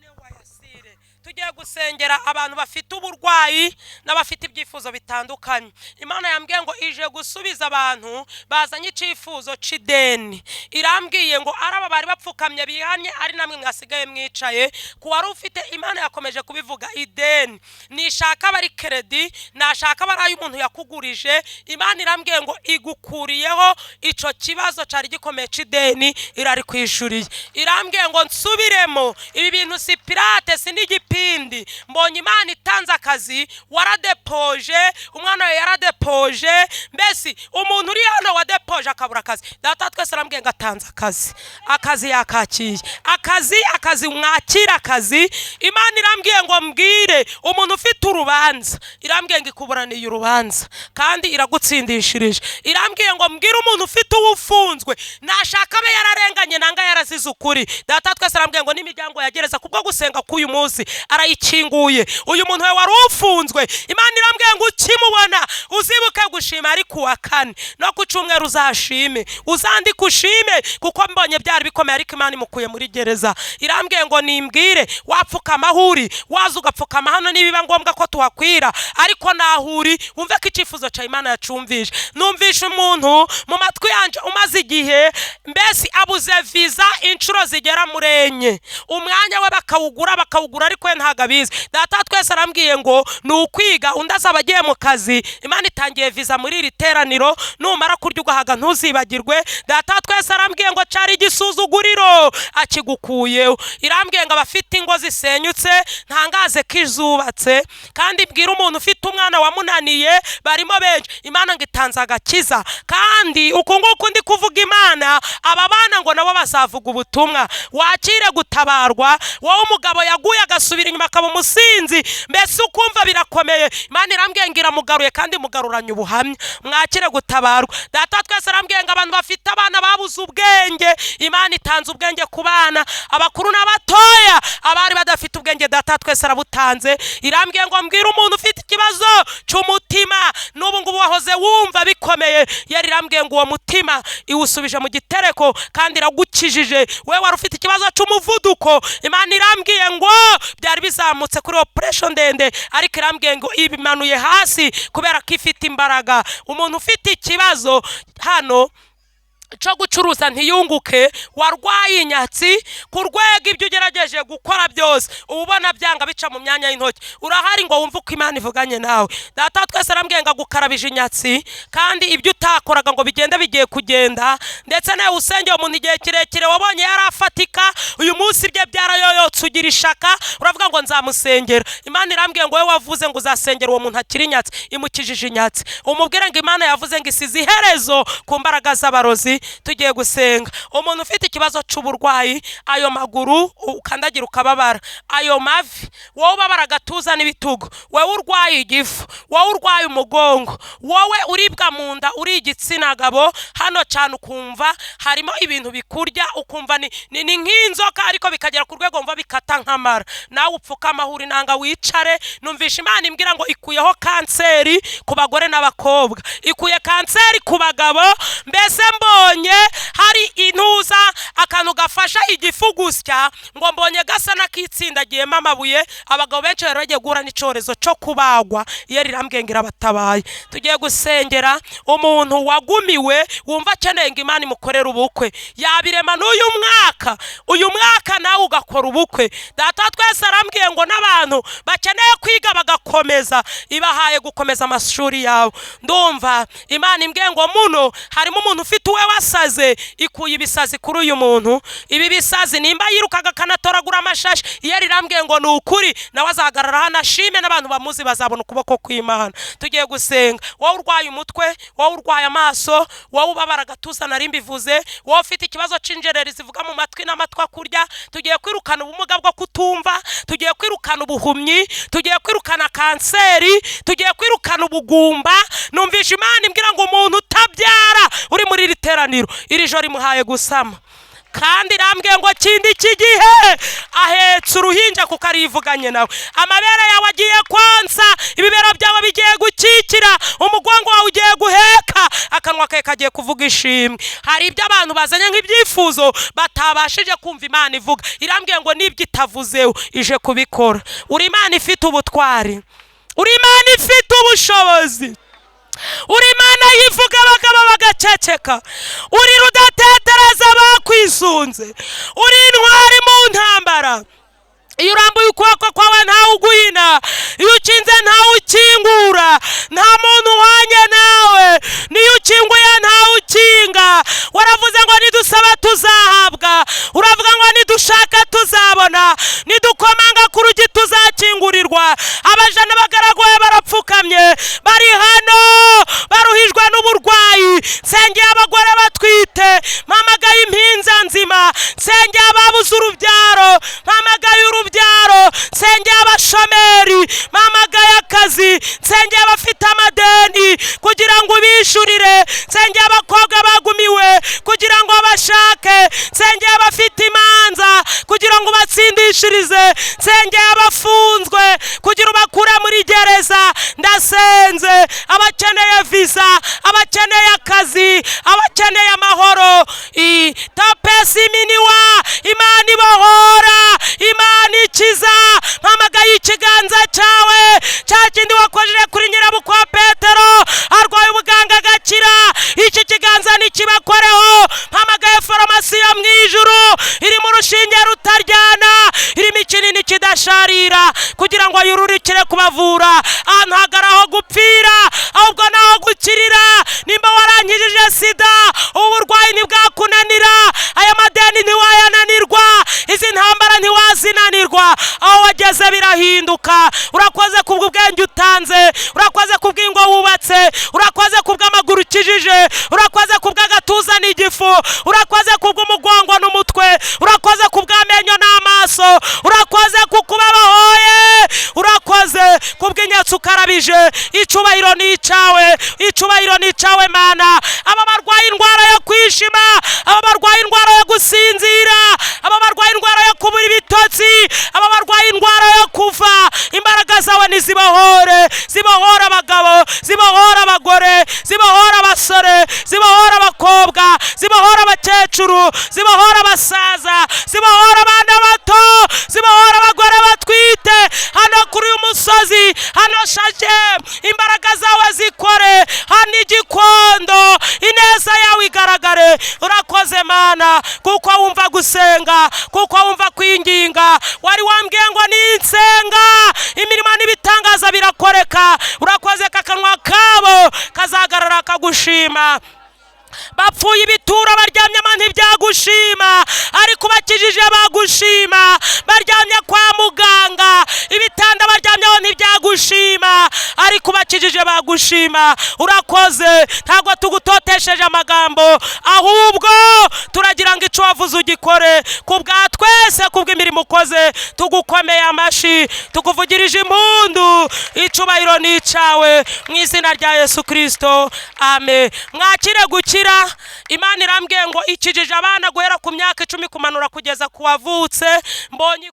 tugiye gusengera abantu bafite uburwayi n'abafite ibyifuzo bitandukanye. Imana yambwiye ngo ije gusubiza abantu bazanye icyifuzo c'ideni. Irambwiye ngo araba bari bapfukamye bihanye ari namwe mwasigaye mwicaye ku wari ufite. Imana yakomeje kubivuga ideni nishaka bari kredi, nashaka baraye umuntu yakugurije. Imana irambwiye ngo igukuriyeho ico kibazo cari gikomeye c'ideni, irari kwishuriye. Irambwiye ngo nsubiremo ibi bintu si pirate si n'igipindi. Mbonye Imana itanze akazi, waradepoje umwana we yaradepoje. Mbese umuntu uri hano wadepoje akabura akazi, data twese arambwiye ngo atanze akazi yakakiye akazi mwakira akazi. Imana irambwiye ngo mbwire umuntu ufite urubanza, irambwiye ngo ikuburaniye urubanza kandi iragutsindishirije. Irambwiye ngo mbwire umuntu ufite ubufunzwe, nashaka abe yararenganye nanga yarazize ukuri. Data twese arambwiye ngo n'imiryango yagereza kubwo gusenga k'uyu munsi arayikinguye. Uyu muntu we wari ufunzwe, Imana irambwiye ngo ukimubona uzibuke gushima ari kuwa kane no ku cyumweru uzashime, uzandike ushime kuko mbonye byari bikomeye, ariko Imana imukuye muri gereza. Irambwiye ngo nimbwire wapfukama ahuri, waza ugapfukama hano nibiba ngombwa ko tuhakwira, ariko nahuri wumve ko icyifuzo cya Imana yacumvishe. Numvishe umuntu mu matwi yanje umaze igihe mbese abuze visa inshuro zigera muri enye, umwanya we bakawugura ariko we ntago abizi. Data twese arambwiye ngo ni ukwiga, undi azaba agiye mu kazi. Imana itangiye visa muri iri teraniro, numara kurya ugahaga ntuzibagirwe. Data twese arambwiye ngo cari igisuzuguriro akigukuyeho. Irambwiye ngo abafite ingo zisenyutse ntangaze ko izubatse, kandi bwira umuntu ufite umwana wamunaniye barimo benshi. Imana ngo itanze agakiza, kandi uko nguko ndi kuvuga Imana aba bana ngo nabo bazavuga ubutumwa. Wakire gutabarwa, wowe umugabo yaguye agasubira inyuma akaba umusinzi, mbese ukumva birakomeye. Imana irambwiye ngo iramugaruye kandi mugaruranye ubuhamya. Mwakire gutabarwa. Data twese arambwiye ngo abantu bafite abana babuze ubwenge, Imana itanze ubwenge ku bana abakuru n'abatoya. Abari badafite ubwenge Data twese arabutanze. Irambwiye ngo mbwira umuntu ufite ikibazo cy'umutima n'ubu ngubu wahoze wumva bikomeye, yari irambwiye ngo uwo mutima iwusubije mu gitereko kandi iragukijije. we wari ufite ikibazo cy'umuvuduko, Imana irambwiye ngo byari bizamutse kuri operation ndende, ariko irambwiye ngo ibimanuye hasi kubera ko ifite imbaraga. Umuntu ufite ikibazo hano cyo gucuruza ntiyunguke, warwaye inyatsi ku rwego ibyo ugerageje gukora byose ubona byanga bica mu myanya y'intoki, urahari ngo wumve uko Imana ivuganye nawe. Data twese arambwiye ngo agukarabije inyatsi, kandi ibyo utakoraga ngo bigende bigiye kugenda. Ndetse nawe usengeye umuntu igihe kirekire wabonye yarafatika, uyu munsi bye byarayoyotse ugira ishaka, uravuga ngo nzamusengera. Imana irambwiye ngo we wavuze ngo uzasengera uwo muntu akiri inyatsi, imukijije inyatsi. Umubwire ngo Imana yavuze ngo isize iherezo ku mbaraga z'abarozi. Tugiye gusenga umuntu ufite ikibazo cy'uburwayi, ayo maguru ukandagira ukababara, ayo mavi, wowe ubabara agatuza n'ibitugu, wowe urwaye igifu, wowe urwaye umugongo, wowe uribwa mu nda, uri igitsina gabo hano cyane ukumva harimo ibintu bikurya, ukumva ni nk'inzoka ariko bikagera ku rwego mva bikata nk'amara, nawe upfukama ahuri nanga wicare. Numvisha Imana imbwira ngo ikuyeho kanseri ku bagore n'abakobwa, ikuye kanseri ku bagabo. Mbese mbonye hari intuza akantu gafasha igifu gusya, ngo mbonye gasa nakitsindagiyemo amabuye. Abagabo benshi baragiye guhura n'icorezo cyo kubagwa, iyo rirambwiye ngo irabatabaye. Tugiye gusengera umuntu wagumiwe wumva akeneye ngo Imana imukorere ubukwe, yabirema n'uyu mwaka, uyu mwaka nawe ugakora ubukwe. Data twese arambwiye ngo n'abantu bakeneye kwiga bagakomeza, ibahaye gukomeza amashuri yawe. Ndumva Imana imbwiye ngo muno harimo umuntu ufite uwe wasaze, ikuye ibisazi kuri uyu muntu. Ibi bisazi nimba yirukaga kanatoragura amashashi, iyo rirambwiye ngo ni ukuri nawe azahagarara hano ashime, n'abantu bamuzi bazabona ukuboko kw'Imana. Tugiye gusenga. Wowe urwaye umutwe, wowe urwaye amaso, wowe ubabara agatuza nari mbivuze, wowe ufite ikibazo c'injereri zivuga mu matwi n'amatwi akurya, tugiye kwirukana ubumuga bwo kutumva, tugiye kwirukana ubuhumyi, tugiye kwirukana kanseri, tugiye kwirukana ubugumba. Numvisha Imana imbwira ngo umuntu utabyara uri muri iri teraniro iri joro imuhaye gusama. kandi irambwiye ngo kindi iki gihe ahetse uruhinja kuko arivuganye nawe. Amabere yawe agiye konsa, ibibero byawe bigiye gukikira, umugongo wawe ugiye guheka, akanwa kawe kagiye kuvuga ishimwe. Hari ibyo abantu bazanye nk'ibyifuzo batabashije kumva Imana ivuga. Irambwiye ngo nibyo itavuzeho ije kubikora. Uri Imana ifite ubutwari, uri Imana ifite ubushobozi, uri Imana yivuga abagabo bagaceceka, uri rudatetereza bakwisunze, uri intwari mu ntambara. Iyo urambuye ukuboko kwawe ntawe uguhina, iyo ukinze ntawe ukingura, nta muntu uhanye nawe, niyo ukinguye ntawe ukinga. Waravuze ngo nidusaba tuzahabwa, uravuga ngo nidushaka tuzabona, nidukomanga ku rugi tuzakingurirwa. Abaja n'abagaragu bawe barapfukamye, bari hano baruhijwe n'uburwayi. Nsengeye abagore batwite, mpamagaye impinza nzima. Nsengeye ababuze urubyaro, mpamagaye urubyaro. Nsengeye abashomeri, mpamagaye akazi. Nsengeye abafite amadeni kugira ngo ubishurire. Nsengeye abakobwa bagumiwe kugira ngo bashake. Nsengeye abafite imanza kugira ngo batsindishirize. Nsengeye abafunzwe kugira ubakure muri gereza. Ndasenze abakeneye visa, abakeneye akazi, abakeneye amahoro. Tapesi miniwa, Imana ibohora, Imana ikiza. Mpamagaye ikiganza cyawe, cya kindi wakojeje kuri nyirabukwa Petero arwaye ubuganga agakira. Iki kiganza nikibakoreho. Mpamagaye farumasi yo mu ijuru, irimo urushinge rutaryana, irimo ikinini kidasharira, kugira ngo yururikire kubavura. Ntagaraho gupfira, ahubwo naho gukirira. Nimba warankijije sida, uburwayi ntibwakunanira, aya madeni ntiwayananirwa, izi ntambara ntiwazinanirwa. Aho wageze birahinduka. Urakoze kubw'ubwenge utanze, urakoze kubw'ingo wubatse, urakoze kubw'amaguru ukijije, urakoze kubw'agatuza n'igifu, urakoze kubw'umugongo n'umutwe, urakoze kubw'amenyo n'amaso, urakoze kukuba bahoye, urakoze kubw'inyatsi ukarabije. Icubahiro ni icyawe, icubahiro ni icyawe Mana. Aba barwaye indwara yo kwishima, aba barwaye indwara yo gusinzira, aba barwaye indwara yo kubura ibitotsi, aba barwaye indwara yo kuva, imbaraga zawe nizibohore. Zibohora abagabo, zibohora abagore, zibohora abasore, zibohora abakobwa, zibohora abakecuru, zibohora abasaza, zibohora abana bato, zibohora abagore batwite. Hano kuri uyu musozi, hano Shajem, imbaraga zawe zikore. Hano Igikondo, ineza yawe igaragare. Urakoze Mana kuko wumva gusenga, kuko wumva kwinginga. Wari wambwiye ngo ninsenga imirimo n'ibitangaza birakoreka. Urakoze kakanwa kabo kazagarara kagushima. Bapfuye ibituro baryamye ntibyagushima, ariko bakijije bagushima. Baryamye kwa muganga, ibitanda baryamyeho ntibyagushima, ariko bakijije bagushima. Urakoze, ntabwo tugutotesheje amagambo, ahubwo turagira ngo icyo wavuze ugikore. Kubwa twese, kubw'imirimo ukoze, tugukomeye amashi, tukuvugirije impundu. Icubahiro ni icyawe mu izina rya Yesu Kristo, amen. Mwakire gukira. Imana irambwiye ngo ikijije abana guhera ku myaka 10 kumanura kugeza ku wavutse. Mbonye